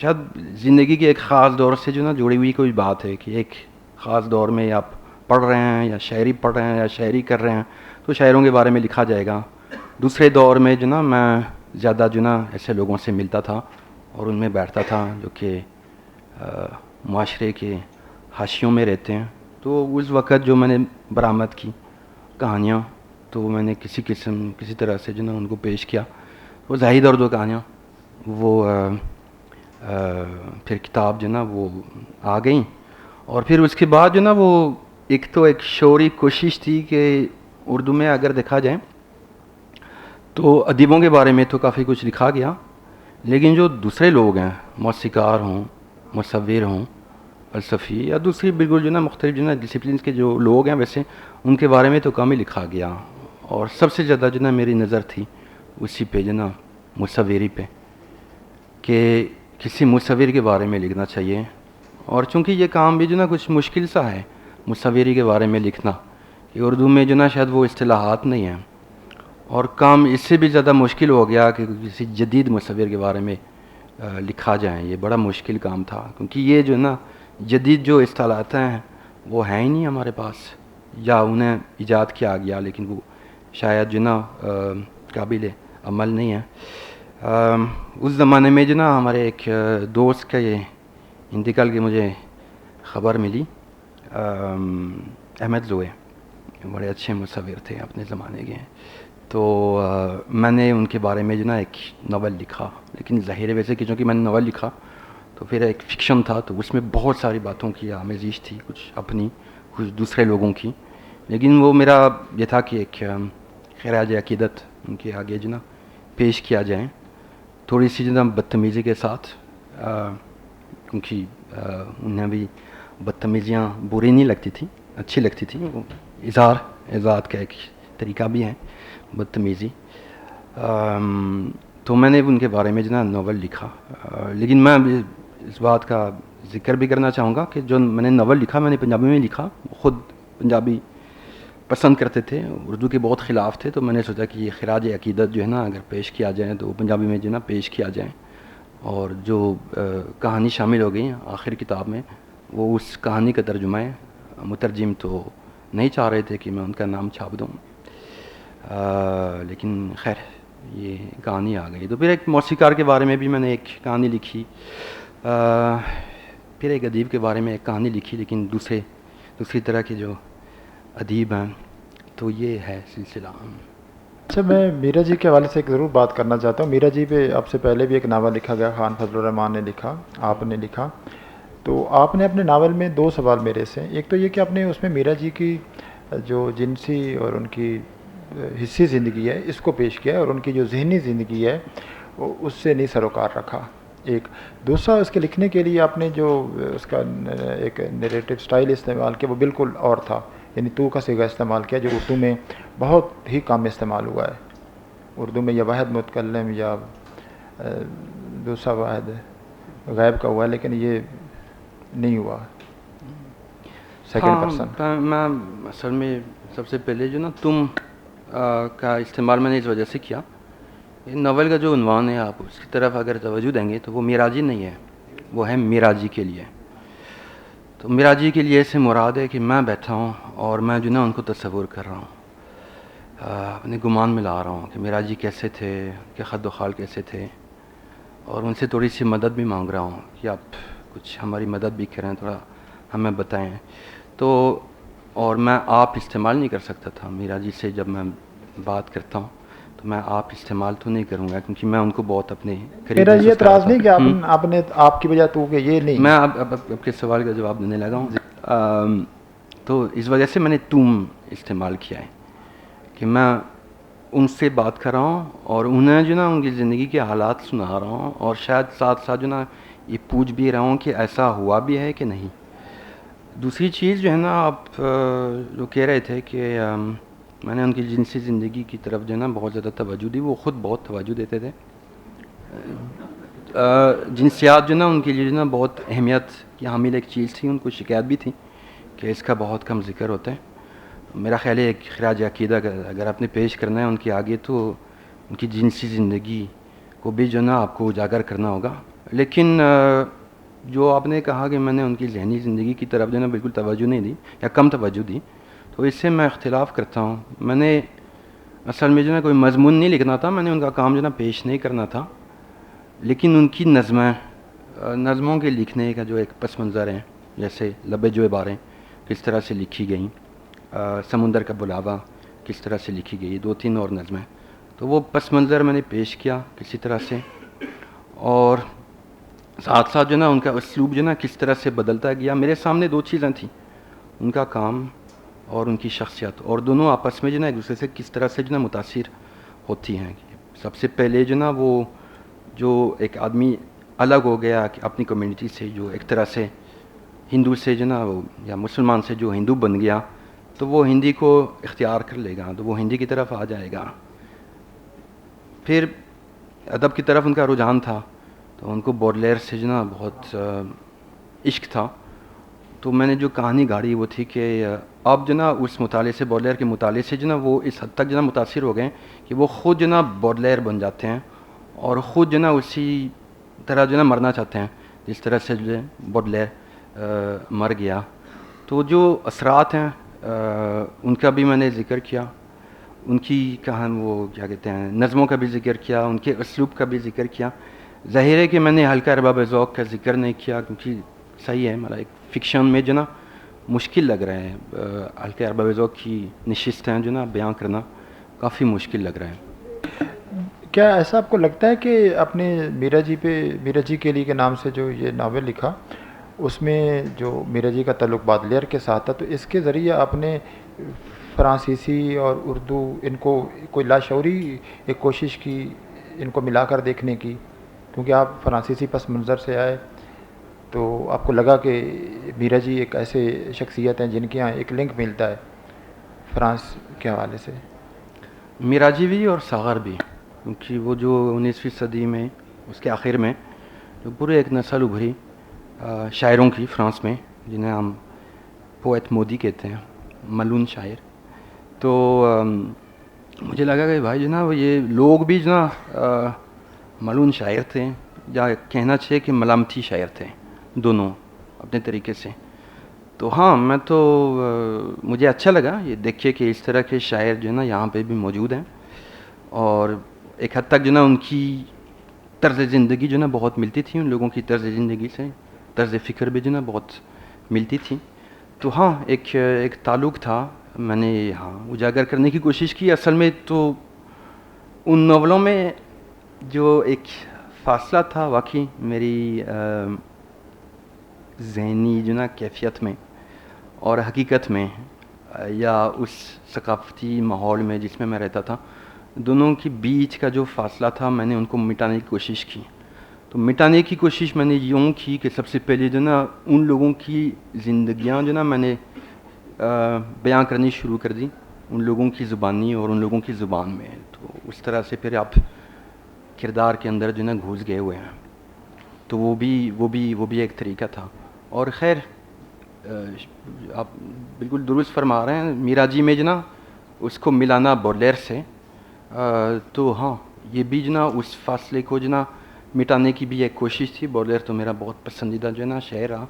شاید زندگی کے ایک خاص دور سے جو نا جڑی ہوئی کوئی بات ہے کہ ایک خاص دور میں آپ پڑھ رہے ہیں یا شاعری پڑھ رہے ہیں یا شاعری کر رہے ہیں تو شاعروں کے بارے میں لکھا جائے گا. دوسرے دور میں جو نا میں زیادہ جو نا ایسے لوگوں سے ملتا تھا اور ان میں بیٹھتا تھا جو کہ معاشرے کے حاشیوں میں رہتے ہیں. تو اس وقت جو میں نے برآمد کی کہانیاں تو میں نے کسی طرح سے جو نا ان کو پیش کیا. وہ زاہد اور دو کہانیاں وہ پھر کتاب جو نا وہ آ گئیں. اور پھر اس کے بعد جو نا وہ ایک شعوری کوشش تھی کہ اردو میں اگر دیکھا جائے تو ادیبوں کے بارے میں تو کافی کچھ لکھا گیا, لیکن جو دوسرے لوگ ہیں موسیقار ہوں, مصور ہوں, فلسفی یا دوسری بالکل جو نا مختلف جو نا ڈسپلنس کے جو لوگ ہیں ویسے ان کے بارے میں تو کم ہی لکھا گیا. اور سب سے زیادہ جو نا میری نظر تھی اسی پہ جو نا مصوری پہ کہ کسی مصور کے بارے میں لکھنا چاہیے. اور چونکہ یہ کام بھی جو نا کچھ مشکل سا ہے مصوری کے بارے میں لکھنا کہ اردو میں جو نا شاید وہ اصطلاحات نہیں ہیں, اور کام اس سے بھی زیادہ مشکل ہو گیا کہ کسی جدید مصور کے بارے میں لکھا جائیں. یہ بڑا مشکل کام تھا کیونکہ یہ جو نا جدید جو اصطلاحات ہیں وہ ہیں ہی نہیں ہمارے پاس, یا انہیں ایجاد کیا گیا لیکن وہ شاید جو نا قابل عمل نہیں ہے. اس زمانے میں جو نا ہمارے ایک دوست کا یہ انتقال کی مجھے خبر ملی. احمد زوئے بڑے اچھے مصور تھے اپنے زمانے کے, تو میں نے ان کے بارے میں جو نا ایک ناول لکھا. لیکن ظاہر ہے ویسے کہ چونکہ میں نے ناول لکھا تو پھر ایک فکشن تھا تو اس میں بہت ساری باتوں کی آمیزش تھی, کچھ اپنی کچھ دوسرے لوگوں کی. لیکن وہ میرا یہ تھا کہ ایک خراج عقیدت ان کے آگے جو نا پیش کیا جائیں تھوڑی سی جو نا بدتمیزی کے ساتھ, کیونکہ انہیں بھی بدتمیزیاں بری نہیں لگتی تھیں, اچھی لگتی تھیں. وہ اظہار کا ایک طریقہ بھی ہے بدتمیزی. تو میں نے ان کے بارے میں جو نا ناول لکھا. لیکن میں اس بات کا ذکر بھی کرنا چاہوں گا کہ جو میں نے ناول لکھا میں نے پنجابی میں لکھا. خود پنجابی پسند کرتے تھے, اردو کے بہت خلاف تھے, تو میں نے سوچا کہ یہ خراج عقیدت جو ہے نا اگر پیش کیا جائے تو پنجابی میں جو نا پیش کیا جائے. اور جو کہانی شامل ہو گئی آخر کتاب میں وہ اس کہانی کا ترجمہ ہے. مترجم تو نہیں چاہ رہے تھے کہ میں ان کا نام چھاپ دوں, لیکن خیر یہ کہانی آ گئی. تو پھر ایک موسیقار کے بارے میں بھی میں نے ایک کہانی لکھی, پھر ایک ادیب کے بارے میں ایک کہانی لکھی, لیکن دوسری طرح کے جو ادیب ہیں. تو یہ ہے سلسلہ. اچھا, میں میرا جی کے حوالے سے ایک ضرور بات کرنا چاہتا ہوں. میرا جی پہ آپ سے پہلے بھی ایک ناول لکھا گیا, خان فضل الرحمان نے لکھا, آپ نے لکھا. تو آپ نے اپنے ناول میں دو سوال میرے سے, ایک تو یہ کہ آپ نے اس میں میرا جی کی جو جنسی اور ان کی حصی زندگی ہے اس کو پیش کیا ہے, اور ان کی جو ذہنی زندگی ہے وہ اس سے نہیں سروکار رکھا. ایک دوسرا اس کے لکھنے کے لیے آپ نے جو اس کا ایک نیریٹو سٹائل استعمال کیا وہ بالکل اور تھا, یعنی تو کا صیغہ استعمال کیا جو اردو میں بہت ہی کم استعمال ہوا ہے. اردو میں یا واحد متکلم یا دوسرا واحد غائب کا ہوا ہے, لیکن یہ نہیں ہوا سیکنڈ پرسن. میں اصل میں سب سے پہلے جو نا تم کا استعمال میں نے اس وجہ سے کیا. ناول کا جو عنوان ہے آپ اس کی طرف اگر توجہ دیں گے تو وہ میراجی نہیں ہے, وہ ہے میراجی کے لیے. تو میراجی کے لیے سے مراد ہے کہ میں بیٹھا ہوں اور میں جو نا ان کو تصور کر رہا ہوں, اپنے گمان میں لا رہا ہوں کہ میراجی کیسے تھے, کہ خد و خال کیسے تھے, اور ان سے تھوڑی سی مدد بھی مانگ رہا ہوں کہ آپ کچھ ہماری مدد بھی کریں, تھوڑا ہمیں بتائیں. تو اور میں آپ استعمال نہیں کر سکتا تھا میراجی سے. جب میں بات کرتا ہوں تو میں آپ استعمال تو نہیں کروں گا کیونکہ میں ان کو بہت اپنے قریب. میرا یہ اعتراض نہیں کہ آپ نے آپ کی بجائے تو کہ یہ نہیں. میں اب کے سوال کا جواب دینے لگا ہوں. تو اس وجہ سے میں نے تم استعمال کیا ہے کہ میں ان سے بات کر رہا ہوں اور انہیں جو نا ان کی زندگی کے حالات سنا رہا ہوں, اور شاید ساتھ ساتھ جو نا یہ پوچھ بھی رہا ہوں کہ ایسا ہوا بھی ہے کہ نہیں. دوسری چیز جو ہے نا آپ جو کہہ رہے تھے کہ میں نے ان کی جنسی زندگی کی طرف جو ہے نا بہت زیادہ توجہ دی, وہ خود بہت توجہ دیتے تھے. جنسیات جو نا ان کے لیے جو نا بہت اہمیت کی حامل ایک چیز تھی, ان کو شکایت بھی تھی کہ اس کا بہت کم ذکر ہوتا ہے. میرا خیال ہے ایک خراج عقیدہ اگر آپ نے پیش کرنا ہے ان کے آگے تو ان کی جنسی زندگی کو بھی جو نا آپ کو اجاگر کرنا ہوگا. لیکن جو آپ نے کہا کہ میں نے ان کی ذہنی زندگی کی طرف جو نا بالکل توجہ نہیں دی یا کم توجہ دی, تو اس سے میں اختلاف کرتا ہوں. میں نے اصل میں جو نا کوئی مضمون نہیں لکھنا تھا, میں نے ان کا کام جو نا پیش نہیں کرنا تھا, لیکن ان کی نظموں کے لکھنے کا جو ایک پس منظر ہے, جیسے لب جو عباریں کس طرح سے لکھی گئیں, سمندر کا بلاوا کس طرح سے لکھی گئی, 2-3 اور نظمیں, تو وہ پس منظر میں نے پیش کیا کسی طرح سے. اور ساتھ ساتھ جو نا ان کا اسلوب جو نا کس طرح سے بدلتا گیا. میرے سامنے 2 چیزیں تھیں, ان کا کام اور ان کی شخصیت, اور دونوں آپس میں جو نا ایک دوسرے سے کس طرح سے جو نا متاثر ہوتی ہیں. سب سے پہلے جو نا وہ جو ایک آدمی الگ ہو گیا کہ اپنی کمیونٹی سے, جو ایک طرح سے ہندو سے جو نا وہ یا مسلمان سے جو ہندو بن گیا, تو وہ ہندی کو اختیار کر لے گا, تو وہ ہندی کی طرف آ جائے گا. پھر ادب کی طرف ان کا رجحان تھا, تو ان کو بوڈلیر سے جو نا بہت عشق تھا. تو میں نے جو کہانی گاڑی وہ تھی کہ اب جو نا اس مطالعے سے, بوڈلیر کے مطالعے سے جو نا وہ اس حد تک جو نا متاثر ہو گئے کہ وہ خود جو نا بوڈلیر بن جاتے ہیں اور خود جو نا اسی طرح جو نا مرنا چاہتے ہیں جس طرح سے جو ہے بوڈلیر مر گیا. تو جو اثرات ہیں ان کا بھی میں نے ذکر کیا, ان کی کہانی وہ کیا کہتے ہیں نظموں کا بھی ذکر کیا, ان کے اسلوب کا بھی ذکر کیا. ظاہر ہے کہ میں نے حلقہ ارباب ذوق کا ذکر نہیں کیا, کیونکہ صحیح ہے مطلب ایک فکشن میں جو نا مشکل لگ رہا ہے, حلقہ ارباب ذوق کی نشستیں جو نا بیان کرنا کافی مشکل لگ رہا ہے. کیا ایسا آپ کو لگتا ہے کہ اپنے میرا جی کے لیے کے نام سے جو یہ ناول لکھا, اس میں جو میرا جی کا تعلق بادلیئر کے ساتھ تھا, تو اس کے ذریعے آپ نے فرانسیسی اور اردو ان کو کوئی لاشعوری ایک کوشش کی ان کو ملا کر دیکھنے کی, کیونکہ آپ فرانسیسی پس منظر سے آئے, تو آپ کو لگا کہ میرا جی ایک ایسے شخصیت ہیں جن کے یہاں ایک لنک ملتا ہے فرانس کے حوالے سے. میراجی بھی اور ساغر بھی, کیونکہ وہ جو 19ویں صدی میں اس کے آخر میں جو پورے ایک نسل ابھری شاعروں کی فرانس میں, جنہیں ہم پویٹ مودی کہتے ہیں, ملون شاعر, تو مجھے لگا کہ بھائی جو نا وہ یہ لوگ بھی جو نا ملون شاعر تھے, یا کہنا چاہیے کہ ملامتی شاعر تھے, دونوں اپنے طریقے سے. تو ہاں میں تو مجھے اچھا لگا یہ دیکھیے کہ اس طرح کے شاعر جو ہے نا یہاں پہ بھی موجود ہیں, اور ایک حد تک جو نا ان کی طرز زندگی جو نا بہت ملتی تھی ان لوگوں کی طرز زندگی سے, طرز فکر بھی جو نا بہت ملتی تھی. تو ہاں ایک تعلق تھا, میں نے ہاں اجاگر کرنے کی کوشش کی. اصل میں تو ان ناولوں میں جو ایک فاصلہ تھا واقعی میری ذہنی جو نا کیفیت میں اور حقیقت میں, یا اس ثقافتی ماحول میں جس میں میں رہتا تھا, دونوں کے بیچ کا جو فاصلہ تھا میں نے ان کو مٹانے کی کوشش کی. تو مٹانے کی کوشش میں نے یوں کی کہ سب سے پہلے جو نا ان لوگوں کی زندگیاں جو نا میں نے بیان کرنی شروع کر دی, ان لوگوں کی زبانی اور ان لوگوں کی زبان میں. تو اس طرح سے پھر آپ کردار کے اندر جو نا گھس گئے ہوئے ہیں, تو وہ بھی ایک طریقہ تھا. اور خیر آپ بالکل درست فرما رہے ہیں, میراجی میں جو نا اس کو ملانا بوڈلیر سے, تو ہاں یہ بھی جو نا اس فاصلے کو جو نا مٹانے کی بھی ایک کوشش تھی. بوڈلیر تو میرا بہت پسندیدہ جو ہے نا شاعر رہا,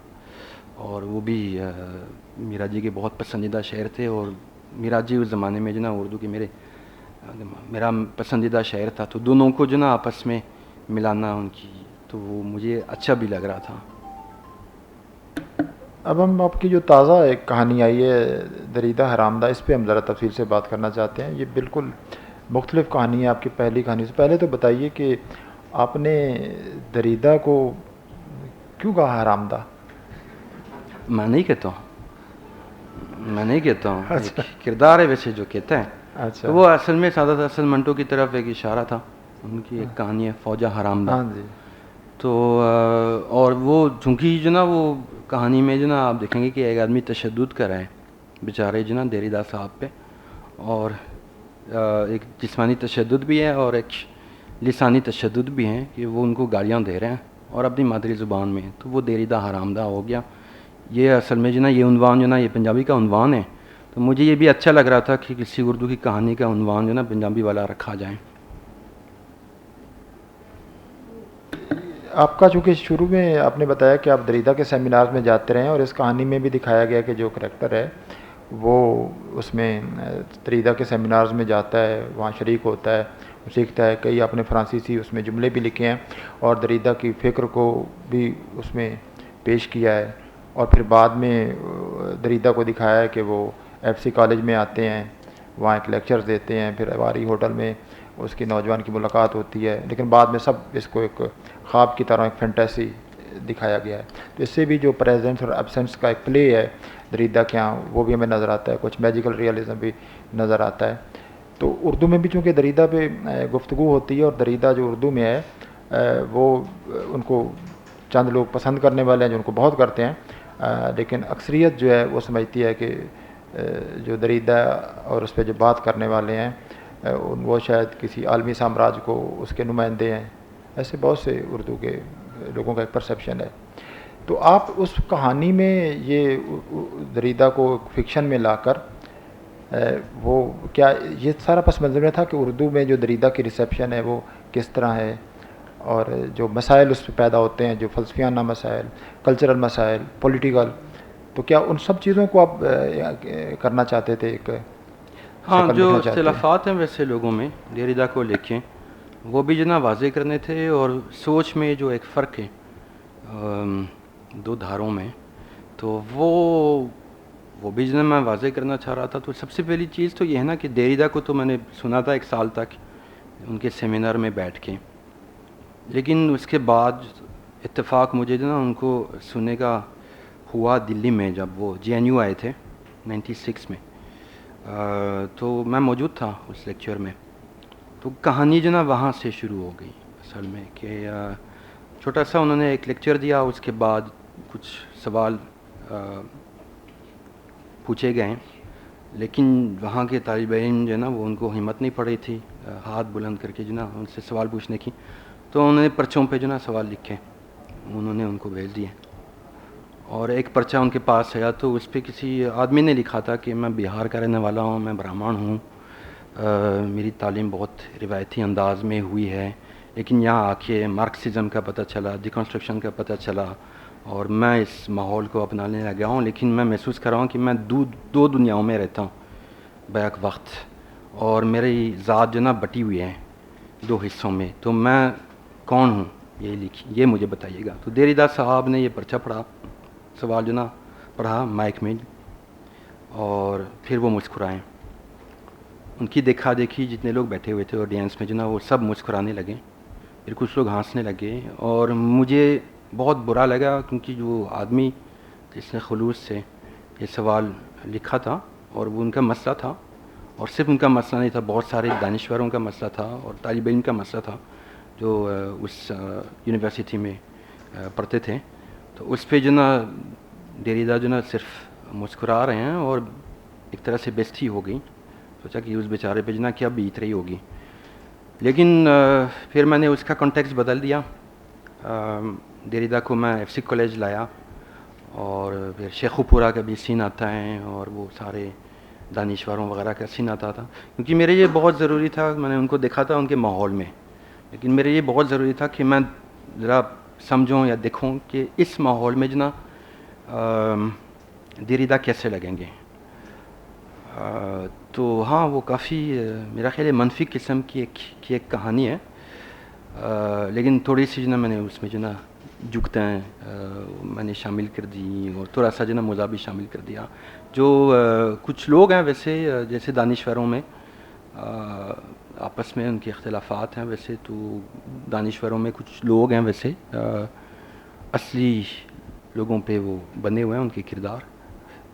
اور وہ بھی میراجی کے بہت پسندیدہ شاعر تھے, اور میراجی اس زمانے میں جو نا اردو کے میرا پسندیدہ شاعر تھا. تو دونوں کو جو نا آپس میں ملانا ان کی, تو وہ مجھے اچھا بھی لگ رہا تھا. اب ہم آپ کی جو تازہ ایک کہانی آئی ہے دریدہ حرامدہ, اس پہ ہم ذرا تفصیل سے بات کرنا چاہتے ہیں. یہ بالکل مختلف کہانی ہے آپ کی پہلی کہانی سے. پہلے تو بتائیے کہ آپ نے دریدہ کو کیوں کہا حرامدہ؟ میں نہیں کہتا ہوں, ایک کردار ہے ویسے جو کہتا ہے. اچھا, وہ اصل میں سعادت حسن منٹو کی طرف ایک اشارہ تھا, ان کی ایک کہانی ہے فوجہ حرامدہ. ہاں جی. تو اور وہ چونکہ جو نا وہ کہانی میں جو نا آپ دیکھیں گے کہ ایک آدمی تشدد کر رہا ہے بیچارے جو نا دریدہ صاحب پہ, اور ایک جسمانی تشدد بھی ہے اور ایک لسانی تشدد بھی ہے کہ وہ ان کو گالیاں دے رہے ہیں اور اپنی مادری زبان میں. تو وہ دریدہ حرامدہ ہو گیا. یہ اصل میں جو نا یہ عنوان جو نا یہ پنجابی کا عنوان ہے, تو تو مجھے یہ بھی اچھا لگ رہا تھا کہ کسی اردو کی کہانی کا عنوان جو نا پنجابی والا رکھا جائے. آپ کا چونکہ شروع میں آپ نے بتایا کہ آپ دریدہ کے سیمینار میں جاتے رہے ہیں اور اس کہانی میں بھی دکھایا گیا کہ جو کریکٹر ہے وہ اس میں دریدہ کے سیمینارز میں جاتا ہے, وہاں شریک ہوتا ہے, سیکھتا ہے. کئی آپ نے فرانسیسی اس میں جملے بھی لکھے ہیں اور دریدہ کی فکر کو بھی اس میں پیش کیا ہے. اور پھر بعد میں دریدہ کو دکھایا ہے کہ وہ ایف سی کالج میں آتے ہیں, وہاں ایک لیکچر دیتے ہیں, پھر اواری ہوٹل میں اس کی نوجوان کی ملاقات ہوتی ہے, لیکن بعد میں سب اس کو ایک خواب کی طرح ایک فینٹیسی دکھایا گیا ہے. تو اس سے بھی جو پریزنس اور ایبسنس کا ایک پلے ہے دریدہ کے یہاں وہ بھی ہمیں نظر آتا ہے, کچھ میجیکل ریئلزم بھی نظر آتا ہے. تو اردو میں بھی چونکہ دریدہ پہ گفتگو ہوتی ہے اور دریدہ جو اردو میں ہے وہ ان کو چند لوگ پسند کرنے والے ہیں جو ان کو بہت کرتے ہیں, لیکن اکثریت جو ہے وہ سمجھتی ہے کہ جو دریدہ اور اس پہ جو بات کرنے والے ہیں وہ شاید کسی عالمی سامراج کو اس کے نمائندے ہیں. ایسے بہت سے اردو کے لوگوں کا ایک پرسیپشن ہے. تو آپ اس کہانی میں یہ دریدہ کو فکشن میں لا کر وہ کیا یہ سارا پس منظر میں تھا کہ اردو میں جو دریدہ کی ریسیپشن ہے وہ کس طرح ہے, اور جو مسائل اس پہ پیدا ہوتے ہیں, جو فلسفیانہ مسائل, کلچرل مسائل, پولیٹیکل, تو کیا ان سب چیزوں کو آپ کرنا چاہتے تھے ایک ہاں جو اختلافات ہیں ویسے لوگوں میں دریدہ کو لکھیں وہ بھی جنا واضح کرنے تھے, اور سوچ میں جو ایک فرق ہے دو دھاروں میں تو وہ بھی جنا میں واضح کرنا چاہ رہا تھا. تو سب سے پہلی چیز تو یہ ہے نا کہ دریدہ کو تو میں نے سنا تھا 1 سال تک ان کے سیمینار میں بیٹھ کے, لیکن اس کے بعد اتفاق مجھے جو نا ان کو سننے کا ہوا دلی میں جب وہ JNU آئے تھے 96 میں, تو میں موجود تھا اس لیکچر میں. تو کہانی جو نا وہاں سے شروع ہو گئی اصل میں کہ چھوٹا سا انہوں نے ایک لیکچر دیا, اس کے بعد کچھ سوال پوچھے گئے, لیکن وہاں کے طالب علم جو ہے نا وہ ان کو ہمت نہیں پڑی تھی ہاتھ بلند کر کے جو نا ان سے سوال پوچھنے کی. تو انہوں نے پرچوں پہ جو نا سوال لکھے, انہوں نے ان کو بھیج دیے. اور ایک پرچہ ان کے پاس آیا تو اس پہ کسی آدمی نے لکھا تھا کہ میں بہار کا رہنے والا ہوں, میں برہمن ہوں, میری تعلیم بہت روایتی انداز میں ہوئی ہے, لیکن یہاں آ کے مارکسزم کا پتہ چلا, ڈیکنسٹرکشن کا پتہ چلا, اور میں اس ماحول کو اپنانے لگا ہوں. لیکن میں محسوس کر رہا ہوں کہ میں دو دنیاؤں میں رہتا ہوں بیک وقت, اور میری ذات جو نا بٹی ہوئی ہے 2 حصوں میں. تو میں کون ہوں یہ مجھے بتائیے گا. تو دریدہ صاحب نے یہ پرچہ پڑھا, سوال جو نا پڑھا مائک میں, اور پھر وہ مسکرائیں. ان کی دیکھا دیکھی جتنے لوگ بیٹھے ہوئے تھے آڈینس میں جو نا وہ سب مسکرانے لگے, پھر کچھ لوگ ہنسنے لگے, اور مجھے بہت برا لگا کیونکہ جو آدمی جس نے خلوص سے یہ سوال لکھا تھا اور وہ ان کا مسئلہ تھا, اور صرف ان کا مسئلہ نہیں تھا, بہت سارے دانشوروں کا مسئلہ تھا اور طالب علم کا مسئلہ تھا جو اس یونیورسٹی میں پڑھتے تھے. تو اس پہ جو نا دریدہ جو نا صرف مسکرا رہے ہیں, اور ایک طرح سے بےزتی ہو گئی. سوچا کہ اس بیچارے پہ جو نا کیا بیت رہی ہوگی. لیکن پھر میں نے اس کا کانٹیکسٹ بدل دیا. دریدہ کو میں FC کالج لایا, اور پھر شیخو پورہ کا بھی سین آتا ہے, اور وہ سارے دانشوروں وغیرہ کا سین آتا تھا, کیونکہ میرے یہ بہت ضروری تھا. میں نے ان کو دیکھا تھا ان کے ماحول میں, لیکن میرے یہ بہت ضروری تھا کہ میں ذرا سمجھوں یا دیکھوں کہ اس ماحول میں جو نا دریدہ کیسے لگیں گے. تو ہاں وہ کافی میرا خیال ہے منفی قسم کی ایک کہانی ہے, لیکن تھوڑی سی جو نا میں نے اس میں جو نا جگتے ہیں میں نے شامل کر دی, اور تھوڑا سا جو نا مذہب بھی شامل کر دیا. جو کچھ لوگ ہیں ویسے جیسے دانشوروں میں آپس میں ان کے اختلافات ہیں, ویسے تو دانشوروں میں کچھ لوگ ہیں ویسے اصلی لوگوں پہ وہ بنے ہوئے ہیں, ان کے کردار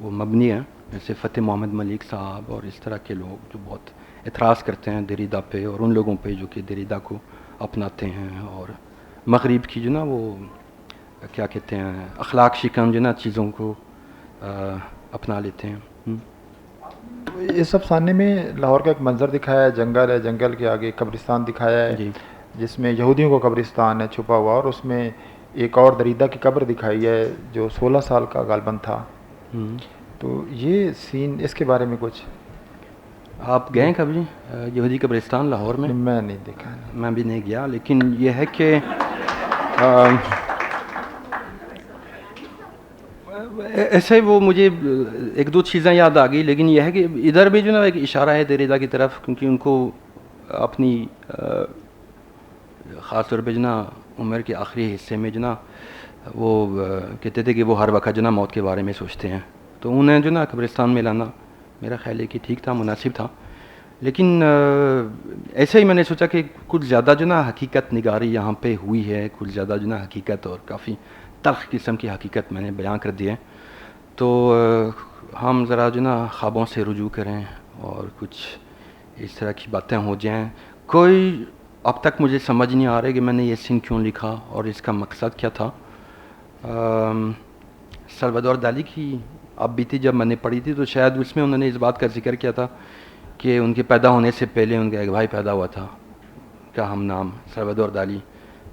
وہ مبنی ہیں, جیسے فتح محمد ملک صاحب اور اس طرح کے لوگ جو بہت اعتراض کرتے ہیں دریدہ پہ, اور ان لوگوں پہ جو کہ دریدہ کو اپناتے ہیں, اور مغرب کی جو نا وہ کیا کہتے ہیں اخلاق شکن جو نا چیزوں کو اپنا لیتے ہیں. اس افسانے میں لاہور کا ایک منظر دکھایا ہے, جنگل ہے, جنگل کے آگے قبرستان دکھایا ہے, جی جس میں یہودیوں کا قبرستان ہے چھپا ہوا, اور اس میں ایک اور دریدہ کی قبر دکھائی ہے جو 16 سال کا غالباً تھا. تو یہ سین اس کے بارے میں کچھ آپ گئے ہیں کبھی یہودی قبرستان لاہور میں؟ میں نہیں دیکھا. میں بھی نہیں گیا، لیکن یہ ہے کہ ایسے وہ مجھے ایک دو چیزیں یاد آ گئی، لیکن یہ ہے کہ ادھر بھی جو نا ایک اشارہ ہے دیریدا کی طرف، کیونکہ ان کو اپنی خاص طور پہ جو نا عمر کے آخری حصے میں جو نا وہ کہتے تھے کہ وہ ہر وقت جو نا موت کے بارے میں سوچتے ہیں، تو انہیں جو نا قبرستان میں لانا میرا خیال ہے کہ ٹھیک تھا، مناسب تھا. لیکن ایسے ہی میں نے سوچا کہ کچھ زیادہ جو نا حقیقت نگاری یہاں پہ ہوئی ہے، کچھ زیادہ جو نا حقیقت اور کافی تلخ قسم کی حقیقت میں نے بیان کر دی ہے، تو ہم ذرا جو نا خوابوں سے رجوع کریں اور کچھ اس طرح کی باتیں ہو جائیں. کوئی اب تک مجھے سمجھ نہیں آ رہا کہ میں نے یہ سین کیوں لکھا اور اس کا مقصد کیا تھا. سلوادور دالی کی اب بھی تھی جب میں نے پڑھی تھی، تو شاید اس میں انہوں نے اس بات کا ذکر کیا تھا کہ ان کے پیدا ہونے سے پہلے ان کا ایک بھائی پیدا ہوا تھا کا ہم نام سلوادور دالی.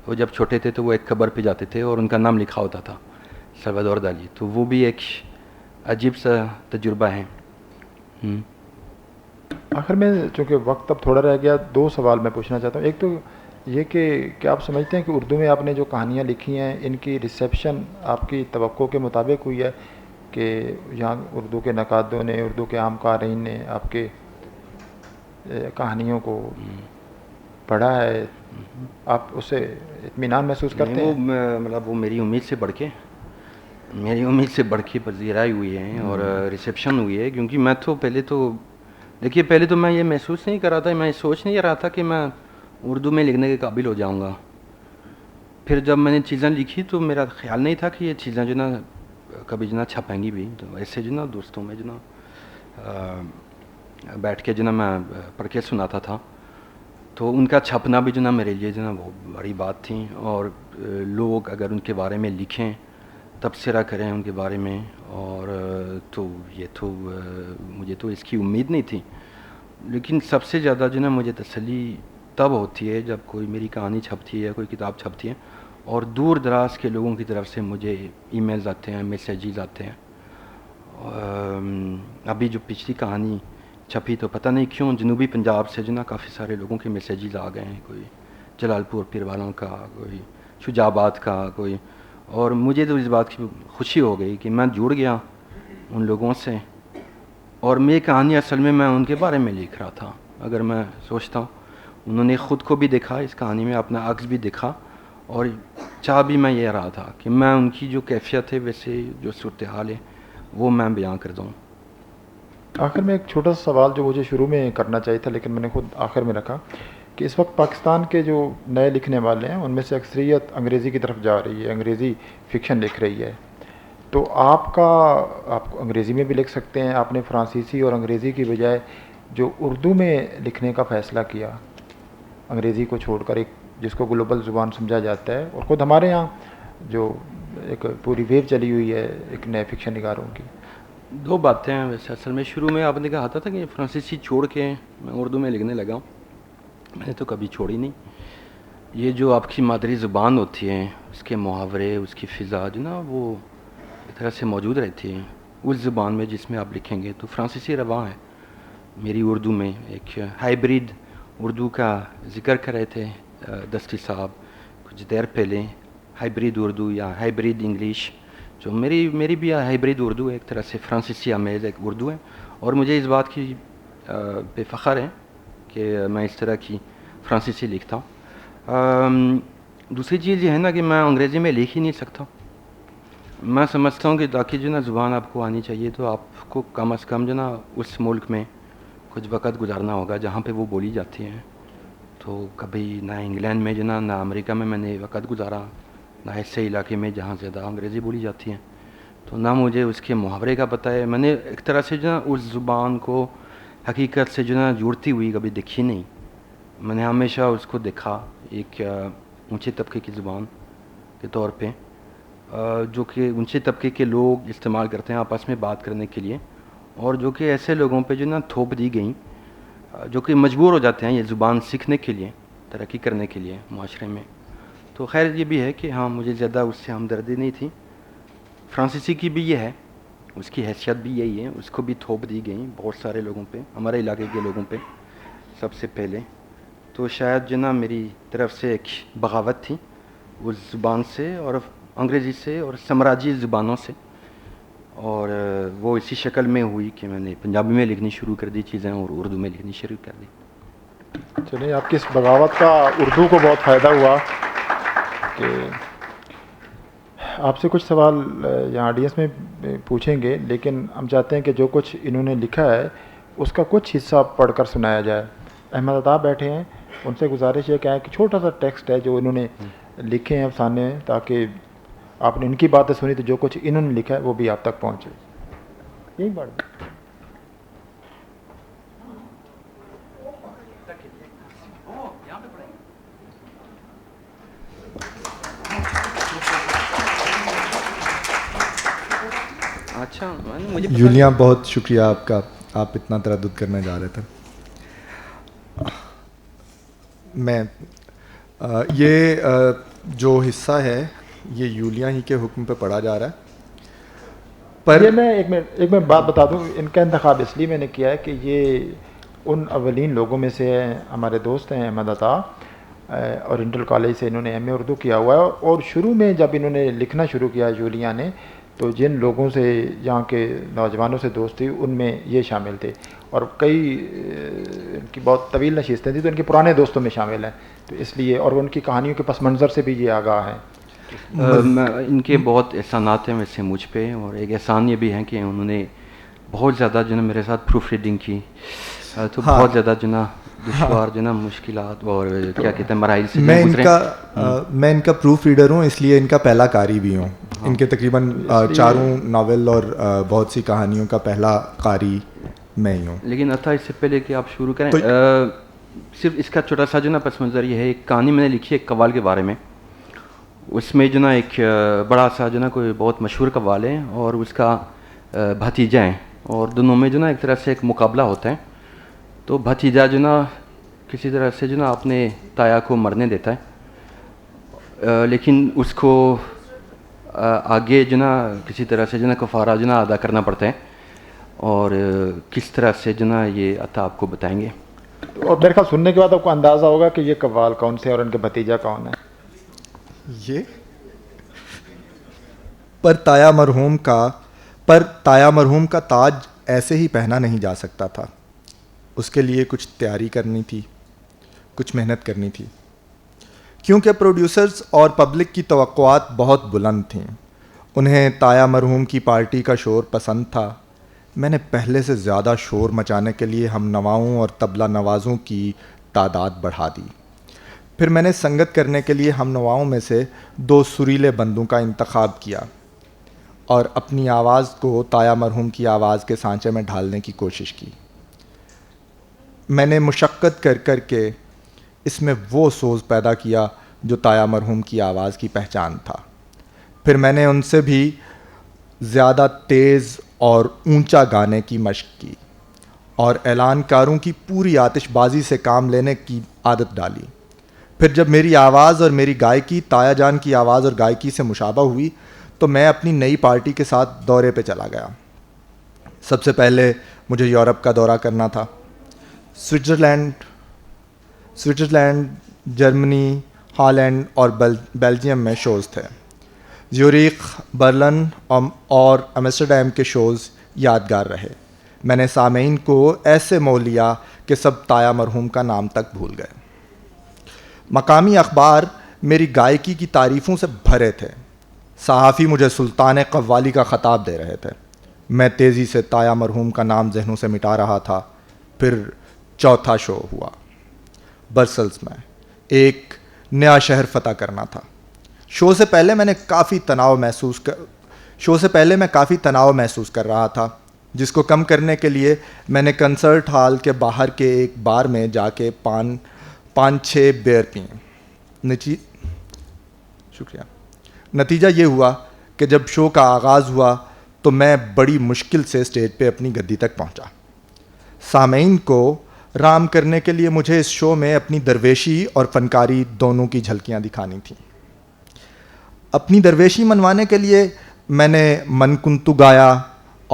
وہ جب چھوٹے تھے تو وہ ایک قبر پہ جاتے تھے اور ان کا نام لکھا ہوتا تھا سلوادور دالی، تو وہ بھی ایک عجیب سا تجربہ ہے. آخر میں چونکہ وقت اب تھوڑا رہ گیا، دو سوال میں پوچھنا چاہتا ہوں. ایک تو یہ کہ کیا آپ سمجھتے ہیں کہ اردو میں آپ نے جو کہانیاں لکھی ہیں ان کی ریسیپشن آپ کی توقع کے مطابق ہوئی ہے کہ یہاں اردو کے نقادوں نے، اردو کے عام قارئین نے آپ کے کہانیوں کو پڑھا ہے، آپ اس سے اطمینان محسوس کرتے ہیں؟ مطلب وہ میری امید سے بڑھ کے پذیرائی ہوئی ہے اور ریسیپشن ہوئی ہے، کیونکہ میں تو پہلے تو میں یہ محسوس نہیں کر رہا تھا، میں سوچ نہیں رہا تھا کہ میں اردو میں لکھنے کے قابل ہو جاؤں گا. پھر جب میں نے چیزیں لکھی تو میرا خیال نہیں تھا کہ یہ چیزیں جو نا کبھی جو نا چھپیں گی بھی. تو ایسے جو نا دوستوں میں جو نا بیٹھ کے جو نا میں پڑھ کے سناتا تھا، تو ان کا چھپنا بھی جو نا میرے لیے جو نا وہ بڑی بات تھی. اور لوگ اگر ان کے بارے میں لکھیں، تبصرہ کریں ان کے بارے میں، اور تو یہ تو مجھے تو اس کی امید نہیں تھی. لیکن سب سے زیادہ جو نا مجھے تسلی تب ہوتی ہے جب کوئی میری کہانی چھپتی ہے، کوئی کتاب چھپتی ہے اور دور دراز کے لوگوں کی طرف سے مجھے ای میلز آتے ہیں، میسیجز آتے ہیں. ابھی جو پچھلی کہانی چھپی تو پتہ نہیں کیوں جنوبی پنجاب سے جو نا کافی سارے لوگوں کے میسیجز آ گئے ہیں، کوئی جلال پور پیر والوں کا، کوئی شجاع آباد کا، کوئی. اور مجھے تو اس بات کی خوشی ہو گئی کہ میں جڑ گیا ان لوگوں سے، اور میری کہانی اصل میں ان کے بارے میں لکھ رہا تھا. اگر میں سوچتا ہوں انہوں نے خود کو بھی دیکھا اس کہانی میں، اپنا عکس بھی دیکھا، اور چاہ بھی میں یہ رہا تھا کہ میں ان کی جو کیفیت ہے، ویسے جو صورتحال ہے وہ میں بیان کر دوں. آخر میں ایک چھوٹا سا سوال جو مجھے شروع میں کرنا چاہیے تھا لیکن میں نے خود آخر میں رکھا، کہ اس وقت پاکستان کے جو نئے لکھنے والے ہیں ان میں سے اکثریت انگریزی کی طرف جا رہی ہے، انگریزی فکشن لکھ رہی ہے. تو آپ انگریزی میں بھی لکھ سکتے ہیں، آپ نے فرانسیسی اور انگریزی کی بجائے جو اردو میں لکھنے کا فیصلہ کیا، انگریزی کو چھوڑ کر، ایک جس کو گلوبل زبان سمجھا جاتا ہے، اور خود ہمارے یہاں جو ایک پوری ویو چلی ہوئی ہے ایک نئے فکشن نگاروں کی. دو باتیں ہیں ویسے. اصل میں شروع میں آپ نے کہا تھا کہ فرانسیسی چھوڑ کے میں اردو میں لکھنے لگا ہوں. میں نے تو کبھی چھوڑی نہیں. یہ جو آپ کی مادری زبان ہوتی ہے، اس کے محاورے، اس کی فضا جو نا وہ ایک طرح سے موجود رہتی ہے اس زبان میں جس میں آپ لکھیں گے. تو فرانسیسی رواں ہے میری اردو میں. ایک ہائیبریڈ اردو کا ذکر کر رہے تھے دستی صاحب کچھ دیر پہلے، ہائیبریڈ اردو یا ہائیبریڈ انگلش. جو میری بھی ہائیبریڈ اردو ہے، ایک طرح سے فرانسیسی آمیز ایک اردو ہے، اور مجھے اس بات کی بے فخر ہے کہ میں اس طرح کی فرانسیسی لکھتا ہوں. دوسری چیز یہ ہے نا کہ میں انگریزی میں لکھ ہی نہیں سکتا. میں سمجھتا ہوں کہ تاکہ جو نا زبان آپ کو آنی چاہیے تو آپ کو کم از کم جو نا اس ملک میں کچھ وقت گزارنا ہوگا جہاں پہ وہ بولی جاتی ہیں. تو کبھی نہ انگلینڈ میں جو نہ امریکہ میں نے وقت گزارا، نہ ایسے علاقے میں جہاں زیادہ انگریزی بولی جاتی ہے، تو نہ مجھے اس کے محاورے کا پتہ ہے. میں نے ایک طرح سے جو نا اس زبان کو حقیقت سے جو نا جوڑتی ہوئی کبھی دیکھی نہیں. میں نے ہمیشہ اس کو دیکھا ایک اونچے طبقے کی زبان کے طور پہ، جو کہ اونچے طبقے کے لوگ استعمال کرتے ہیں آپس میں بات کرنے کے لیے، اور جو کہ ایسے لوگوں پہ جو نا تھوپ دی گئیں جو کہ مجبور ہو جاتے ہیں یہ زبان سیکھنے کے لیے، ترقی کرنے کے لیے معاشرے میں. تو خیر یہ بھی ہے کہ ہاں مجھے زیادہ اس سے ہمدردی نہیں تھی. فرانسیسی کی بھی یہ ہے اس کی حیثیت بھی یہی ہے, اس کو بھی تھوپ دی گئی بہت سارے لوگوں پہ, ہمارے علاقے کے لوگوں پہ سب سے پہلے. تو شاید جو نا میری طرف سے ایک بغاوت تھی اس زبان سے اور انگریزی سے اور سمراجی زبانوں سے, اور وہ اسی شکل میں ہوئی کہ میں نے پنجابی میں لکھنی شروع کر دی چیزیں اور اردو میں لکھنی شروع کر دی. چلیں, آپ کی اس بغاوت کا اردو کو بہت فائدہ ہوا کہ آپ سے کچھ سوال یہاں آڈینس میں پوچھیں گے, لیکن ہم چاہتے ہیں کہ جو کچھ انہوں نے لکھا ہے اس کا کچھ حصہ پڑھ کر سنایا جائے. احمد عطا بیٹھے ہیں, ان سے گزارش ہے کہ ایک چھوٹا سا ٹیکسٹ ہے جو انہوں نے لکھے ہیں افسانے, تاکہ آپ نے ان کی باتیں سنی تو جو کچھ انہوں نے لکھا ہے وہ بھی آپ تک پہنچے. یہی بات. اچھا, یولیاں بہت شکریہ آپ کا, آپ اتنا تردد کرنے جا رہے تھے. میں یہ جو حصہ ہے یہ یولیاں ہی کے حکم پہ پڑھا جا رہا ہے. پر یہ میں ایک میں بات بتا دوں, ان کا انتخاب اس لیے میں نے کیا ہے کہ یہ ان اولین لوگوں میں سے ہمارے دوست ہیں احمد عطا, اور انٹر کالج سے انہوں نے ایم اے اردو کیا ہوا ہے, اور شروع میں جب انہوں نے لکھنا شروع کیا یولیاں نے, تو جن لوگوں سے یہاں کے نوجوانوں سے دوستی ان میں یہ شامل تھے, اور کئی ان کی بہت طویل نشستیں تھیں تو ان کے پرانے دوستوں میں شامل ہیں, تو اس لیے, اور ان کی کہانیوں کے پس منظر سے بھی یہ آگاہ ہیں. ان کے بہت احسانات ہیں ویسے مجھ پہ, اور ایک احسان یہ بھی ہے کہ انہوں نے بہت زیادہ جو نا میرے ساتھ پروف ریڈنگ کی, تو بہت زیادہ جو نا دشوار جو نا مشکلات اور کیا کہتے ہیں مراحل سے میں ان کا پروف ریڈر ہوں, اس لیے ان کا پہلا قاری بھی ہوں. ان کے تقریباً 4 ناول اور بہت سی کہانیوں کا پہلا قاری میں ہی ہوں. لیکن عطا اس سے پہلے کہ آپ شروع کریں, صرف اس کا چھوٹا سا جو نا پس منظر یہ ہے, ایک کہانی میں نے لکھی ہے ایک قوال کے بارے میں. اس میں جو نا ایک بڑا سا جو نا کوئی بہت مشہور قوال ہے اور اس کا بھتیجا ہے, اور دونوں میں جو نا ایک طرح سے ایک مقابلہ ہوتا ہے. تو بھتیجا جو نا کسی طرح سے جو نا اپنے تایا کو مرنے دیتا ہے, لیکن اس کو آگے جو نا کسی طرح سے جو نا کفارہ جو نا ادا کرنا پڑتا ہے, اور کس طرح سے جو نا یہ عطا آپ کو بتائیں گے. اور میرے خیال سننے کے بعد آپ کو اندازہ ہوگا کہ یہ قوال کون سے اور ان کے بھتیجا کون ہے. یہ پر تایا مرحوم کا تاج ایسے ہی پہنا نہیں جا سکتا تھا. اس کے لیے کچھ تیاری کرنی تھی, کچھ محنت کرنی تھی, کیونکہ پروڈیوسرز اور پبلک کی توقعات بہت بلند تھیں. انہیں تایا مرحوم کی پارٹی کا شور پسند تھا. میں نے پہلے سے زیادہ شور مچانے کے لیے ہم نواؤں اور طبلہ نوازوں کی تعداد بڑھا دی. پھر میں نے سنگت کرنے کے لیے ہم نواؤں میں سے 2 سریلے بندوں کا انتخاب کیا اور اپنی آواز کو تایا مرحوم کی آواز کے سانچے میں ڈھالنے کی کوشش کی. میں نے مشقت کر کے اس میں وہ سوز پیدا کیا جو تایا مرحوم کی آواز کی پہچان تھا. پھر میں نے ان سے بھی زیادہ تیز اور اونچا گانے کی مشق کی اور اعلان کاروں کی پوری آتش بازی سے کام لینے کی عادت ڈالی. پھر جب میری آواز اور میری گائیکی تایا جان کی آواز اور گائیکی سے مشابہ ہوئی تو میں اپنی نئی پارٹی کے ساتھ دورے پہ چلا گیا. سب سے پہلے مجھے یورپ کا دورہ کرنا تھا. سوئٹزرلینڈ، جرمنی، ہالینڈ اور بیلجیم میں شوز تھے. زیورخ، برلن اور امسٹرڈیم کے شوز یادگار رہے. میں نے سامعین کو ایسے مول لیا کہ سب تایا مرحوم کا نام تک بھول گئے. مقامی اخبار میری گائیکی کی تعریفوں سے بھرے تھے. صحافی مجھے سلطان قوالی کا خطاب دے رہے تھے. میں تیزی سے تایا مرحوم کا نام ذہنوں سے مٹا رہا تھا. پھر چوتھا شو ہوا. برسلز میں ایک نیا شہر فتح کرنا تھا. شو سے پہلے میں کافی تناؤ محسوس کر رہا تھا، جس کو کم کرنے کے لیے میں نے کنسرٹ ہال کے باہر کے ایک بار میں جا کے 5-6 بیئر پئیں. شکریہ. نتیجہ یہ ہوا کہ جب شو کا آغاز ہوا تو میں بڑی مشکل سے اسٹیج پہ اپنی گدی تک پہنچا. سامعین کو رام کرنے کے لیے مجھے اس شو میں اپنی درویشی اور فنکاری دونوں کی جھلکیاں دکھانی تھیں. اپنی درویشی منوانے کے لیے میں نے من کنتو گایا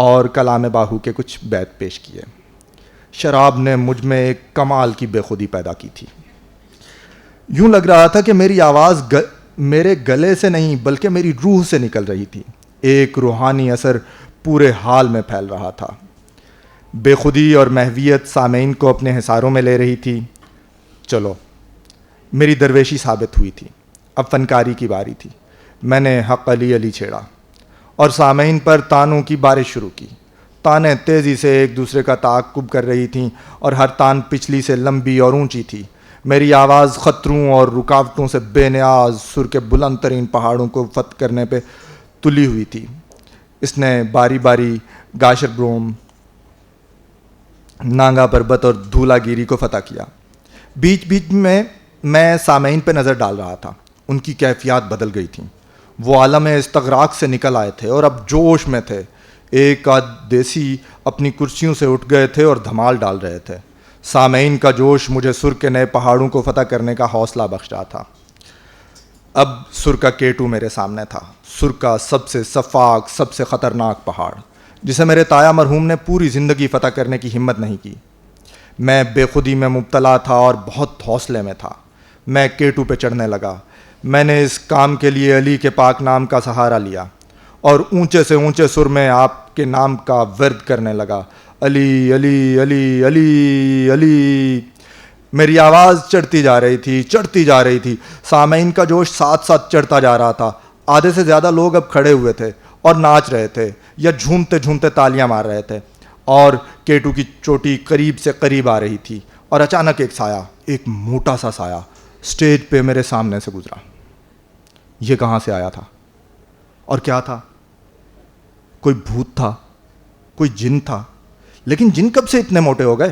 اور کلام باہو کے کچھ بیت پیش کیے. شراب نے مجھ میں ایک کمال کی بے خودی پیدا کی تھی. یوں لگ رہا تھا کہ میری آواز میرے گلے سے نہیں بلکہ میری روح سے نکل رہی تھی. ایک روحانی اثر پورے حال میں پھیل رہا تھا. بے خودی اور محویت سامعین کو اپنے حصاروں میں لے رہی تھی. چلو میری درویشی ثابت ہوئی تھی. اب فنکاری کی باری تھی. میں نے حق علی علی چھیڑا اور سامعین پر تانوں کی بارش شروع کی. تانیں تیزی سے ایک دوسرے کا تعاقب کر رہی تھیں اور ہر تان پچھلی سے لمبی اور اونچی تھی. میری آواز خطروں اور رکاوٹوں سے بے نیاز سر کے بلند ترین پہاڑوں کو فتح کرنے پہ تلی ہوئی تھی. اس نے باری باری گاشر بروم، نانگا پربت اور دھولا گیری کو فتح کیا. بیچ بیچ میں سامعین پہ نظر ڈال رہا تھا. ان کی کیفیات بدل گئی تھیں. وہ عالم استغراق سے نکل آئے تھے اور اب جوش میں تھے. ایک آدھ دیسی اپنی کرسیوں سے اٹھ گئے تھے اور دھمال ڈال رہے تھے. سامعین کا جوش مجھے سر کے نئے پہاڑوں کو فتح کرنے کا حوصلہ بخش رہا تھا. اب سر کا کیٹو میرے سامنے تھا. سر کا سب سے سفاک، سب سے خطرناک پہاڑ، جسے میرے تایا مرحوم نے پوری زندگی فتح کرنے کی ہمت نہیں کی. میں بے خودی میں مبتلا تھا اور بہت حوصلے میں تھا. میں کیٹو پہ چڑھنے لگا. میں نے اس کام کے لیے علی کے پاک نام کا سہارا لیا اور اونچے سے اونچے سر میں آپ کے نام کا ورد کرنے لگا. علی علی علی علی علی. میری آواز چڑھتی جا رہی تھی. سامعین کا جوش ساتھ ساتھ چڑھتا جا رہا تھا. آدھے سے زیادہ لوگ اب کھڑے ہوئے تھے اور ناچ رہے تھے یا جھومتے جھومتے تالیاں مار رہے تھے. اور کیٹو کی چوٹی قریب سے قریب آ رہی تھی اور اچانک ایک سایہ، ایک موٹا سا سایہ اسٹیج پہ میرے سامنے سے گزرا. یہ کہاں سے آیا تھا اور کیا تھا؟ کوئی بھوت تھا؟ کوئی جن تھا؟ لیکن جن کب سے اتنے موٹے ہو گئے؟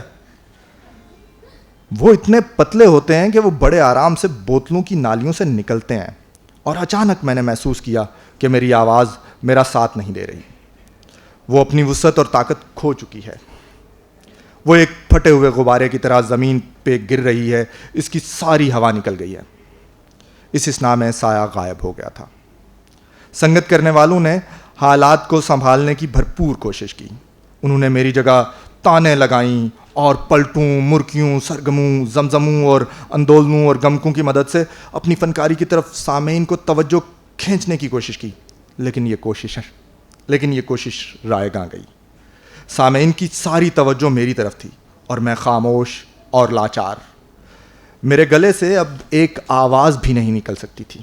وہ اتنے پتلے ہوتے ہیں کہ وہ بڑے آرام سے بوتلوں کی نالیوں سے نکلتے ہیں. اور اچانک میں نے محسوس کیا کہ میری آواز میرا ساتھ نہیں دے رہی. وہ اپنی وسعت اور طاقت کھو چکی ہے. وہ ایک پھٹے ہوئے غبارے کی طرح زمین پہ گر رہی ہے. اس کی ساری ہوا نکل گئی ہے. اس اسنا میں سایہ غائب ہو گیا تھا. سنگت کرنے والوں نے حالات کو سنبھالنے کی بھرپور کوشش کی. انہوں نے میری جگہ تانے لگائیں اور پلٹوں، مرکیوں، سرگموں، زمزموں اور اندولنوں اور گمکوں کی مدد سے اپنی فنکاری کی طرف سامعین کو توجہ کھینچنے کی کوشش کی. لیکن یہ کوشش رائے گاں گئی. سامعین کی ساری توجہ میری طرف تھی اور میں خاموش اور لاچار. میرے گلے سے اب ایک آواز بھی نہیں نکل سکتی تھی.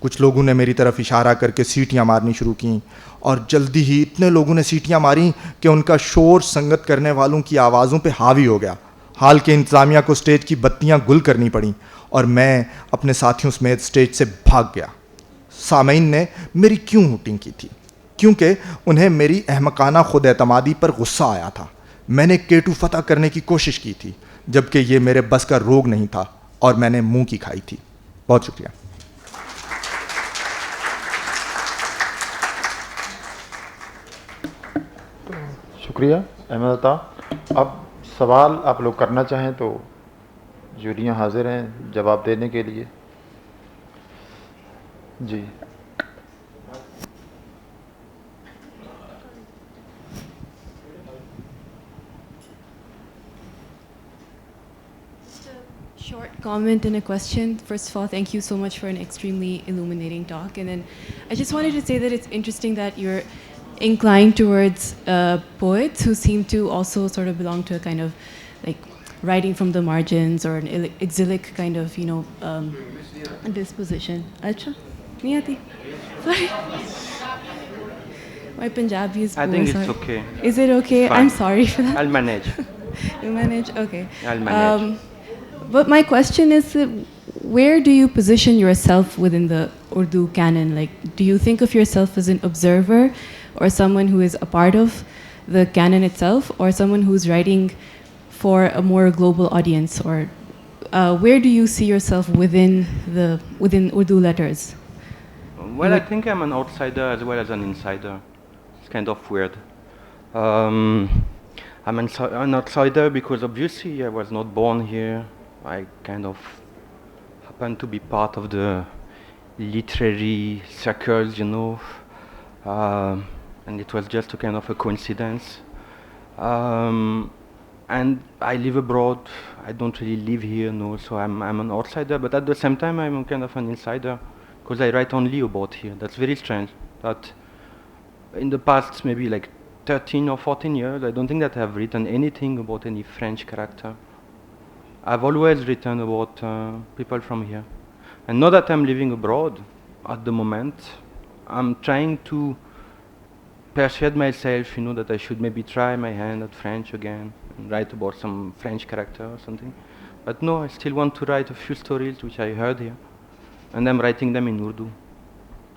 کچھ لوگوں نے میری طرف اشارہ کر کے سیٹیاں مارنی شروع کیں اور جلدی ہی اتنے لوگوں نے سیٹیاں ماریں کہ ان کا شور سنگت کرنے والوں کی آوازوں پہ حاوی ہو گیا. حال کے انتظامیہ کو اسٹیج کی بتیاں گل کرنی پڑیں اور میں اپنے ساتھیوں سمیت اسٹیج سے بھاگ گیا. سامعین نے میری کیوں ہوٹنگ کی تھی؟ کیونکہ انہیں میری احمقانہ خود اعتمادی پر غصہ آیا تھا. میں نے کیٹو فتح کرنے کی کوشش کی تھی جبکہ یہ میرے بس کا روگ نہیں تھا اور میں نے منہ کی کھائی تھی. بہت شکریہ. شکریہ احمد عطا. اب سوال آپ لوگ کرنا چاہیں تو جوریاں حاضر ہیں جواب دینے کے لیے. جی Short comment and a question. First of all, thank you so much for an extremely illuminating talk. And then I just wanted to say that it's interesting that you're inclined towards poets who seem to also sort of belong to a kind of like writing from the margins or an exilic kind of, disposition. Acha? Nahi aati? Sorry. My Punjabi is poor. I think sorry. it's okay. Is it okay? Fine. I'm sorry for that. I'll manage. You manage? Okay. I'll manage. But my question is, where do you position yourself within the Urdu canon? Like, do you think of yourself as an observer or someone who is a part of the canon itself or someone who's writing for a more global audience? Or where do you see yourself within Urdu letters? Well, I think I'm an outsider as well as an insider. It's kind of weird. I'm an outsider because obviously I was not born here. I kind of happen to be part of the literary circles, and it was just a kind of a coincidence. And I live abroad. I don't really live here, no. So I'm an outsider, but at the same time I'm kind of an insider because I write only about here. That's very strange. That in the past maybe like 13 or 14 years, I don't think that I've written anything about any French character. I've always written about people from here. And now that I'm living abroad at the moment, I'm trying to persuade myself, that I should maybe try my hand at French again and write about some French character or something. But no, I still want to write a few stories which I heard here, and I'm writing them in Urdu.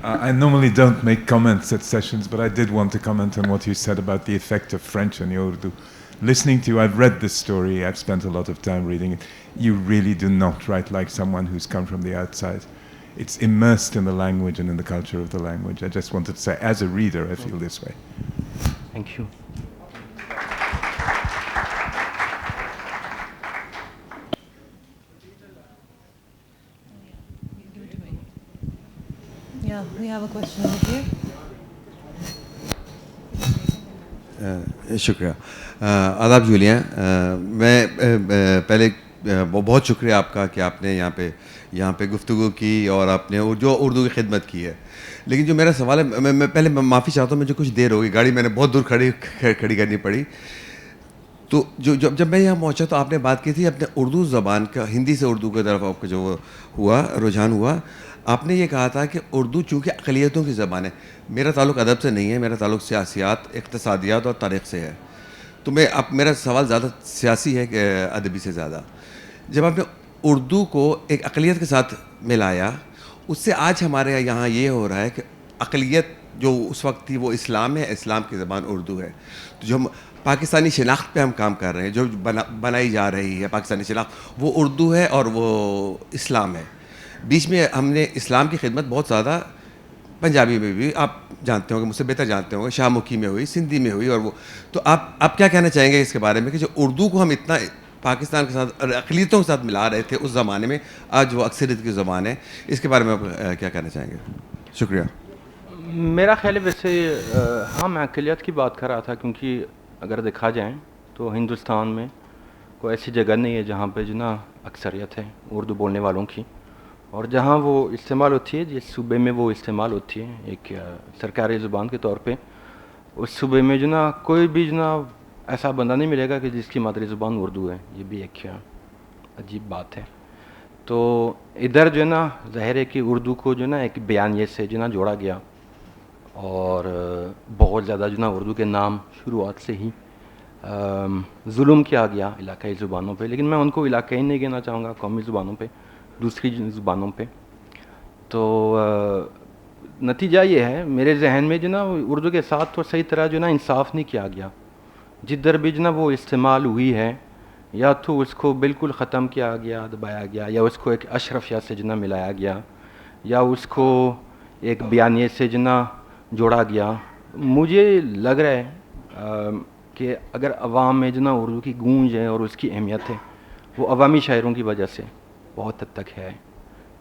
I normally don't make comments at sessions, but I did want to comment on what you said about the effect of French on your Urdu. Listening to you, I've read this story, I've spent a lot of time reading it. You really do not write like someone who's come from the outside. It's immersed in the language and in the culture of the language. I just wanted to say, as a reader, I feel this way. Thank you. Yeah, we have a question over here. شکریہ. آداب جولیاں, میں پہلے بہت شکریہ آپ کا کہ آپ نے یہاں پہ گفتگو کی اور آپ نے جو اردو کی خدمت کی ہے. لیکن جو میرا سوال ہے, میں پہلے معافی چاہتا ہوں, مجھے کچھ دیر ہو گئی, گاڑی میں نے بہت دور کھڑی کرنی پڑی. تو جب میں یہاں پہنچا تو آپ نے بات کی تھی اپنے اردو زبان کا, ہندی سے اردو کی طرف آپ کا جو ہوا رجحان ہوا. آپ نے یہ کہا تھا کہ اردو چونکہ اقلیتوں کی زبان ہے. میرا تعلق ادب سے نہیں ہے, میرا تعلق سیاسیات, اقتصادیات اور تاریخ سے ہے. تو میرا سوال زیادہ سیاسی ہے کہ ادبی سے زیادہ. جب آپ نے اردو کو ایک اقلیت کے ساتھ ملایا, اس سے آج ہمارے یہاں یہ ہو رہا ہے کہ اقلیت جو اس وقت تھی وہ اسلام ہے, اسلام کی زبان اردو ہے. تو جو ہم پاکستانی شناخت پہ ہم کام کر رہے ہیں, جو بنائی جا رہی ہے پاکستانی شناخت, وہ اردو ہے اور وہ اسلام ہے. بیچ میں ہم نے اسلام کی خدمت بہت زیادہ پنجابی میں بھی, آپ جانتے ہوں گے, مجھ سے بہتر جانتے ہوں گے, شاہ مکھی میں ہوئی, سندھی میں ہوئی, اور وہ تو آپ کیا کہنا چاہیں گے اس کے بارے میں کہ جو اردو کو ہم اتنا پاکستان کے ساتھ اقلیتوں کے ساتھ ملا رہے تھے اس زمانے میں, آج وہ اکثریت کی زبان ہے, اس کے بارے میں آپ کیا کہنا چاہیں گے؟ شکریہ. میرا خیال ہے ویسے ہاں میں اقلیت کی بات کر رہا تھا, کیونکہ اگر دیکھا جائیں تو ہندوستان میں کوئی ایسی جگہ نہیں ہے جہاں پہ اکثریت ہے اردو بولنے والوں کی, اور جہاں وہ استعمال ہوتی ہے, جس صوبے میں وہ استعمال ہوتی ہے ایک سرکاری زبان کے طور پہ, اس صوبے میں کوئی بھی ایسا بندہ نہیں ملے گا کہ جس کی مادری زبان اردو ہے. یہ بھی ایک عجیب بات ہے. تو ادھر ظاہر ہے کہ اردو کو ایک بیانیے سے جوڑا گیا, اور بہت زیادہ اردو کے نام شروعات سے ہی ظلم کیا گیا علاقائی زبانوں پہ. لیکن میں ان کو علاقائی نہیں کہنا چاہوں گا, قومی زبانوں پہ, دوسری زبانوں پہ. تو نتیجہ یہ ہے میرے ذہن میں اردو کے ساتھ تو صحیح طرح انصاف نہیں کیا گیا. جدھر بھی وہ استعمال ہوئی ہے, یا تو اس کو بالکل ختم کیا گیا, دبایا گیا, یا اس کو ایک اشرفیہ سے ملایا گیا, یا اس کو ایک بیانیے سے جوڑا گیا. مجھے لگ رہا ہے کہ اگر عوام میں اردو کی گونج ہے اور اس کی اہمیت ہے, وہ عوامی شاعروں کی وجہ سے بہت حد تک ہے.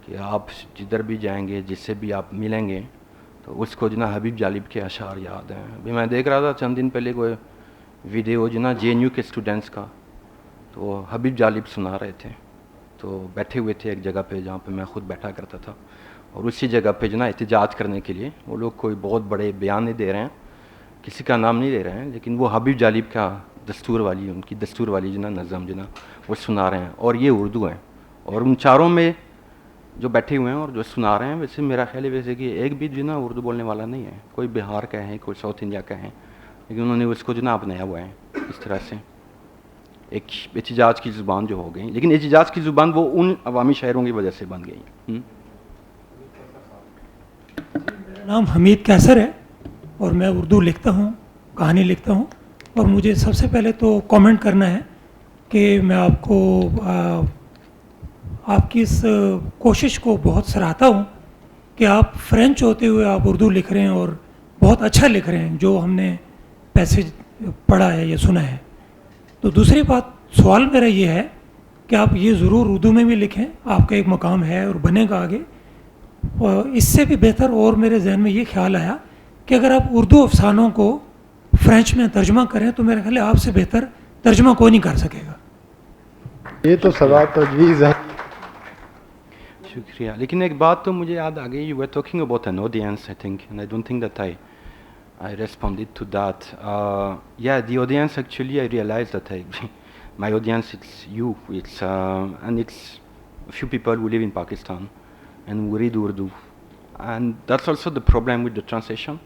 کہ آپ جدھر بھی جائیں گے, جس سے بھی آپ ملیں گے, تو اس کو حبیب جالب کے اشعار یاد ہیں. ابھی میں دیکھ رہا تھا چند دن پہلے کوئی ویڈیو جے این یو کے اسٹوڈنٹس کا, تو وہ حبیب جالب سنا رہے تھے. تو بیٹھے ہوئے تھے ایک جگہ پہ جہاں پہ میں خود بیٹھا کرتا تھا, اور اسی جگہ پہ احتجاج کرنے کے لیے وہ لوگ کوئی بہت بڑے بیان نہیں دے رہے ہیں, کسی کا نام نہیں لے رہے ہیں, لیکن وہ حبیب جالب کا دستور والی, ان کی دستور والی نظم وہ سنا رہے ہیں, اور یہ اردو ہیں. اور ان چاروں میں جو بیٹھے ہوئے ہیں اور جو سنا رہے ہیں, ویسے میرا خیال ہے ویسے کہ ایک بھی اردو بولنے والا نہیں ہے. کوئی بہار کا ہے, کوئی ساؤتھ انڈیا کا ہے, لیکن انہوں نے اس کو اپنایا ہوا ہے اس طرح سے ایک احتجاج کی زبان جو ہو گئی. لیکن احتجاج کی زبان وہ ان عوامی شاعروں کی وجہ سے بن گئی. میرا نام حمید کیسر ہے, اور میں اردو لکھتا ہوں, کہانی لکھتا ہوں. اور مجھے سب سے پہلے تو کامنٹ کرنا ہے کہ میں آپ کو آپ کی اس کوشش کو بہت سراہتا ہوں کہ آپ فرینچ ہوتے ہوئے آپ اردو لکھ رہے ہیں, اور بہت اچھا لکھ رہے ہیں جو ہم نے پیسج پڑھا ہے یا سنا ہے. تو دوسری بات, سوال میرا یہ ہے کہ آپ یہ ضرور اردو میں بھی لکھیں, آپ کا ایک مقام ہے اور بنے گا آگے. اور اس سے بھی بہتر اور میرے ذہن میں یہ خیال آیا کہ اگر آپ اردو افسانوں کو فرینچ میں ترجمہ کریں تو میرا خیال ہے آپ سے بہتر ترجمہ کوئی نہیں کر سکے گا. یہ تو سوال تجویز ہے. شکریہ. لیکن ایک بات تو مجھے یاد آ گئی, you were talking about an audience, I think, and I don't think that I responded to that. Yeah, the audience, actually, I realized that my audience, it's you, and it's a few people who live in Pakistan and who read Urdu. And that's also the problem with the translation.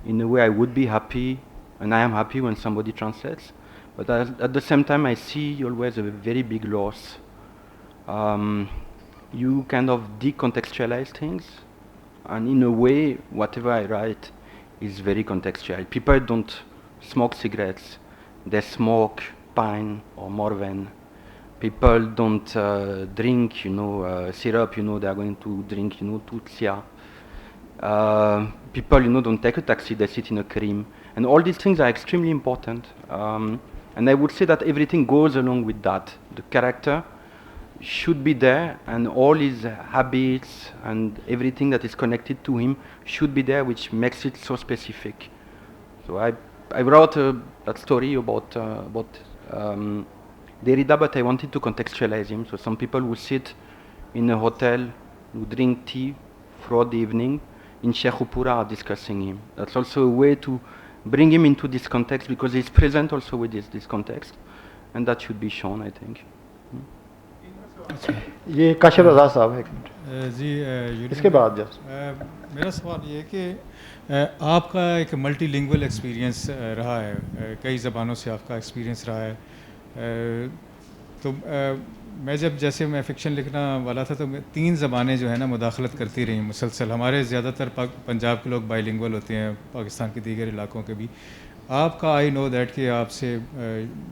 In a way, I would be happy, and I am happy when somebody translates, but at the same time, I see always a very big loss. You kind of decontextualize things, and in a way, whatever I write is very contextual. People don't smoke cigarettes, they smoke pine or morven. People don't drink, syrup, they are going to drink, tutsia. People, don't take a taxi, they sit in a cream. And all these things are extremely important. And I would say that everything goes along with that. The character should be there, and all his habits and everything that is connected to him should be there, which makes it so specific. So I wrote that story about Derrida, but I wanted to contextualize him. So some people who sit in a hotel, who drink tea throughout the evening in Sheikhupura are discussing him. That's also a way to bring him into this context, because he's present also with this context, and that should be shown, I think. یہ کاشف رضا صاحب ہے. جی اس کے بعد میرا سوال یہ ہے کہ آپ کا ایک ملٹی لنگول ایکسپیرینس رہا ہے, کئی زبانوں سے آپ کا ایکسپیرینس رہا ہے. تو میں جیسے میں فکشن لکھنا والا تھا تو 3 زبانیں جو ہے نا مداخلت کرتی رہیں مسلسل. ہمارے زیادہ تر پنجاب کے لوگ بائی لنگول ہوتے ہیں, پاکستان کے دیگر علاقوں کے بھی. آپ کا آئی نو دیٹ کہ آپ سے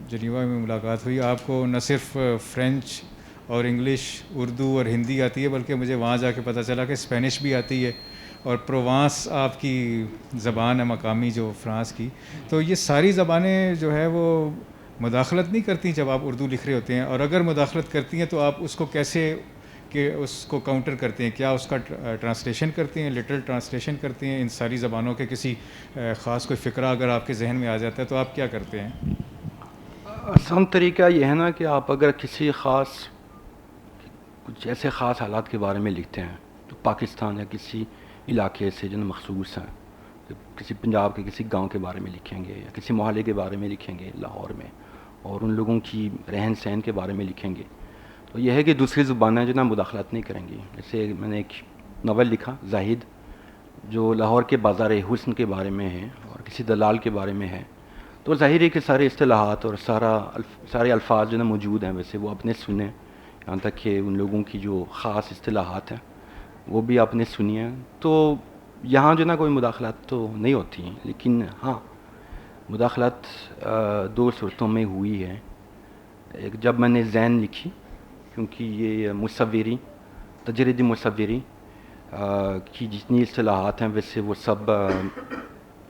جنیوا میں ملاقات ہوئی, آپ کو نہ صرف فرینچ اور انگلش, اردو اور ہندی آتی ہے, بلکہ مجھے وہاں جا کے پتہ چلا کہ اسپینش بھی آتی ہے, اور پروانس آپ کی زبان ہے مقامی جو فرانس کی. تو یہ ساری زبانیں جو ہے وہ مداخلت نہیں کرتی جب آپ اردو لکھ رہے ہوتے ہیں, اور اگر مداخلت کرتی ہیں تو آپ اس کو کیسے کہ اس کو کاؤنٹر کرتے ہیں؟ کیا اس کا ٹرانسلیشن کرتے ہیں, لٹرل ٹرانسلیشن کرتے ہیں ان ساری زبانوں کے؟ کسی خاص کوئی فقرہ اگر آپ کے ذہن میں آ جاتا ہے تو آپ کیا کرتے ہیں؟ آسان طریقہ یہ ہے نا کہ آپ اگر کسی کچھ ایسے خاص حالات کے بارے میں لکھتے ہیں تو پاکستان یا کسی علاقے سے جو مخصوص ہیں, کسی پنجاب کے کسی گاؤں کے بارے میں لکھیں گے, یا کسی محلے کے بارے میں لکھیں گے لاہور میں, اور ان لوگوں کی رہن سہن کے بارے میں لکھیں گے, تو یہ ہے کہ دوسری زبانیں جو مداخلت نہیں کریں گی. جیسے میں نے ایک ناول لکھا زاہد, جو لاہور کے بازار حسن کے بارے میں ہے اور کسی دلال کے بارے میں ہے. تو ظاہر ہے کہ سارے اصطلاحات اور سارے الفاظ جو موجود ہیں ویسے وہ آپ نے سنے, یہاں تک کہ ان لوگوں کی جو خاص اصطلاحات ہیں وہ بھی آپ نے سنی ہیں. تو یہاں جو کوئی مداخلت تو نہیں ہوتی ہیں, لیکن ہاں مداخلت 2 صورتوں میں ہوئی ہے. ایک جب میں نے زین لکھی, کیونکہ یہ مصوری, تجریدی مصوری کی جتنی اصطلاحات ہیں ویسے وہ سب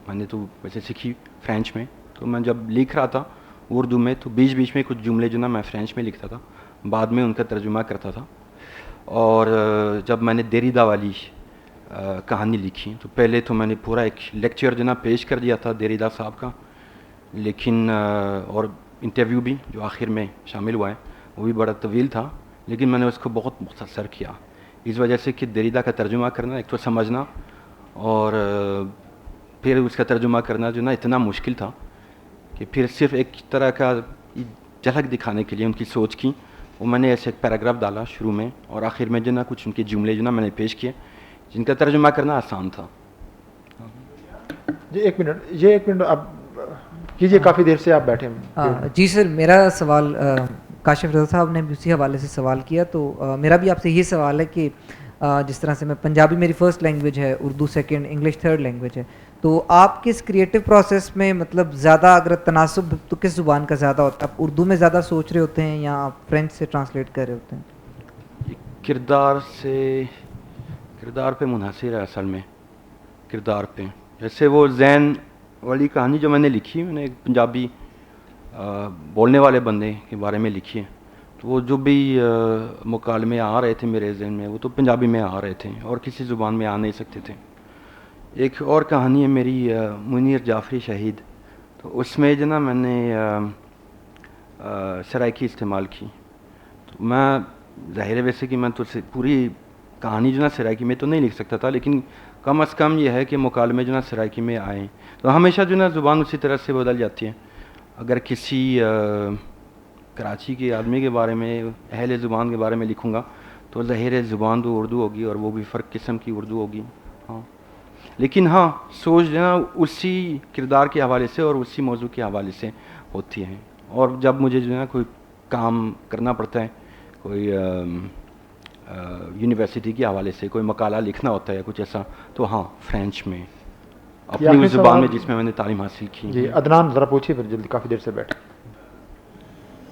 میں نے تو ویسے سیکھی فرینچ میں. تو میں جب لکھ رہا تھا اردو میں تو بیچ میں کچھ جملے جو میں فرینچ میں لکھتا تھا, بعد میں ان کا ترجمہ کرتا تھا. اور جب میں نے دیریدا والی کہانی لکھی تو پہلے تو میں نے پورا ایک لیکچر جو پیش کر دیا تھا دیریدا صاحب کا, لیکن اور انٹرویو بھی جو آخر میں شامل ہوا ہے وہ بھی بڑا طویل تھا, لیکن میں نے اس کو بہت مختصر کیا اس وجہ سے کہ دیریدا کا ترجمہ کرنا ایک تو سمجھنا اور پھر اس کا ترجمہ کرنا جو اتنا مشکل تھا کہ پھر صرف ایک طرح کا جھلک دکھانے کے لیے ان کی سوچ کی وہ میں نے ایسے ایک پیراگراف ڈالا شروع میں, اور آخر میں کچھ ان کے جملے میں نے پیش کیے جن کا ترجمہ کرنا آسان تھا. جی ایک منٹ آپ کیجیے, کافی دیر سے آپ بیٹھے ہیں. جی سر, میرا سوال کاشف رضا صاحب نے بھی اسی حوالے سے سوال کیا, تو میرا بھی آپ سے یہ سوال ہے کہ جس طرح سے میں پنجابی میری فرسٹ لینگویج ہے, Urdu second, English third language ہے, تو آپ کس کریٹو پروسیس میں مطلب زیادہ اگر تناسب تو کس زبان کا زیادہ ہوتا ہے؟ آپ اردو میں زیادہ سوچ رہے ہوتے ہیں یا آپ فرینچ سے ٹرانسلیٹ کر رہے ہوتے ہیں؟ کردار پہ منحصر ہے اصل میں, کردار پہ. جیسے وہ زین والی کہانی جو میں نے لکھی، میں نے ایک پنجابی بولنے والے بندے کے بارے میں لکھی ہے. تو وہ جو بھی مکالمے آ رہے تھے میرے ذہن میں وہ تو پنجابی میں آ رہے تھے اور کسی زبان میں آ نہیں سکتے تھے. ایک اور کہانی ہے میری منیر جعفری شہید، تو اس میں جو نا میں نے سرائکی استعمال کی. تو میں ظاہر ہے ویسے کہ میں تو پوری کہانی جو نا سرائکی میں تو نہیں لکھ سکتا تھا، لیکن کم از کم یہ ہے کہ مکالمے جو نا سرائکی میں آئیں. تو ہمیشہ جو نا زبان اسی طرح سے بدل جاتی ہے. اگر کسی کراچی کے آدمی کے بارے میں، اہل زبان کے بارے میں لکھوں گا تو ظاہر ہے زبان تو اردو ہوگی اور وہ بھی فرق قسم کی اردو ہوگی. ہاں لیکن ہاں سوچ جو نا اسی کردار کے حوالے سے اور اسی موضوع کے حوالے سے ہوتی ہے. اور جب مجھے جو ہے نا کوئی کام کرنا پڑتا ہے، کوئی یونیورسٹی کے حوالے سے کوئی مقالہ لکھنا ہوتا ہے کچھ ایسا، تو ہاں فرینچ میں اپنی اس زبان میں جس میں نے تعلیم حاصل کی. جی عدنان ذرا پوچھیے پھر جلدی، کافی دیر سے بیٹھے.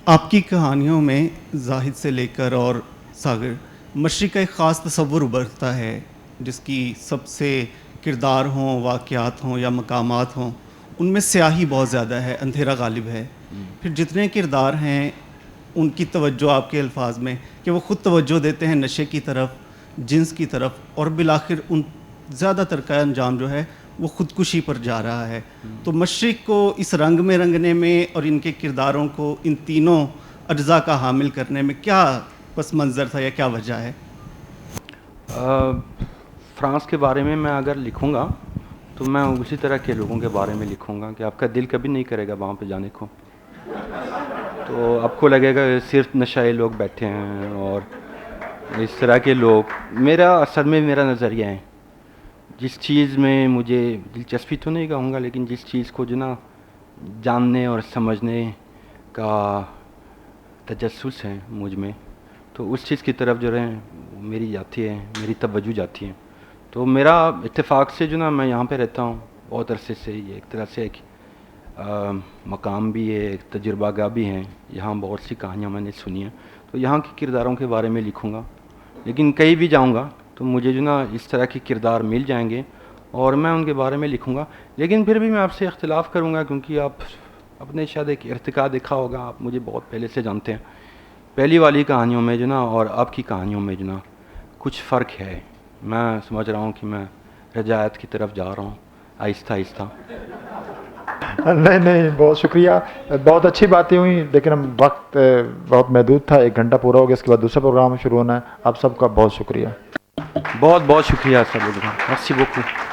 آپ کی کہانیوں میں زاہد سے لے کر اور ساگر مشرق کا ایک خاص تصور ابھرتا ہے، جس کی سب سے کردار ہوں، واقعات ہوں یا مقامات ہوں، ان میں سیاہی بہت زیادہ ہے، اندھیرا غالب ہے. پھر جتنے کردار ہیں ان کی توجہ آپ کے الفاظ میں کہ وہ خود توجہ دیتے ہیں نشے کی طرف، جنس کی طرف، اور بالآخر ان زیادہ تر کا انجام جو ہے وہ خودکشی پر جا رہا ہے. تو مشرق کو اس رنگ میں رنگنے میں اور ان کے کرداروں کو ان تینوں اجزاء کا حامل کرنے میں کیا پس منظر تھا یا کیا وجہ ہے؟ فرانس کے بارے میں اگر لکھوں گا تو میں اسی طرح کے لوگوں کے بارے میں لکھوں گا کہ آپ کا دل کبھی نہیں کرے گا وہاں پہ جانے کو. تو آپ کو لگے گا صرف نشائی لوگ بیٹھے ہیں اور اس طرح کے لوگ. میرا اصل میں میرا نظریہ ہے، جس چیز میں مجھے دلچسپی تو نہیں کہوں گا، لیکن جس چیز کو جو نا جاننے اور سمجھنے کا تجسس ہے مجھ میں، تو اس چیز کی طرف جو ہے میری جاتی ہے، میری توجہ جاتی ہے. تو میرا اتفاق سے جو نا میں یہاں پہ رہتا ہوں بہت عرصے سے، یہ ایک طرح سے ایک مقام بھی ہے، ایک تجربہ گاہ بھی ہیں. یہاں بہت سی کہانیاں میں نے سنی ہیں، تو یہاں کے کرداروں کے بارے میں لکھوں گا. لیکن کہیں بھی جاؤں گا تو مجھے جو نا اس طرح کے کردار مل جائیں گے اور میں ان کے بارے میں لکھوں گا. لیکن پھر بھی میں آپ سے اختلاف کروں گا، کیونکہ آپ اپنے شاید ایک ارتقا دیکھا ہوگا، آپ مجھے بہت پہلے سے جانتے ہیں. پہلی والی کہانیوں میں جو نا اور اب کی کہانیوں میں جو نا کچھ فرق ہے. میں سمجھ رہا ہوں کہ میں رجعت کی طرف جا رہا ہوں آہستہ آہستہ. نہیں بہت شکریہ، بہت اچھی باتیں ہوئیں، لیکن ہم وقت بہت محدود تھا، 1 گھنٹہ پورا ہو گیا، اس کے بعد دوسرا پروگرام شروع ہونا ہے. آپ سب کا بہت شکریہ. بہت بہت شکریہ سب لوگوں کا. merci beaucoup.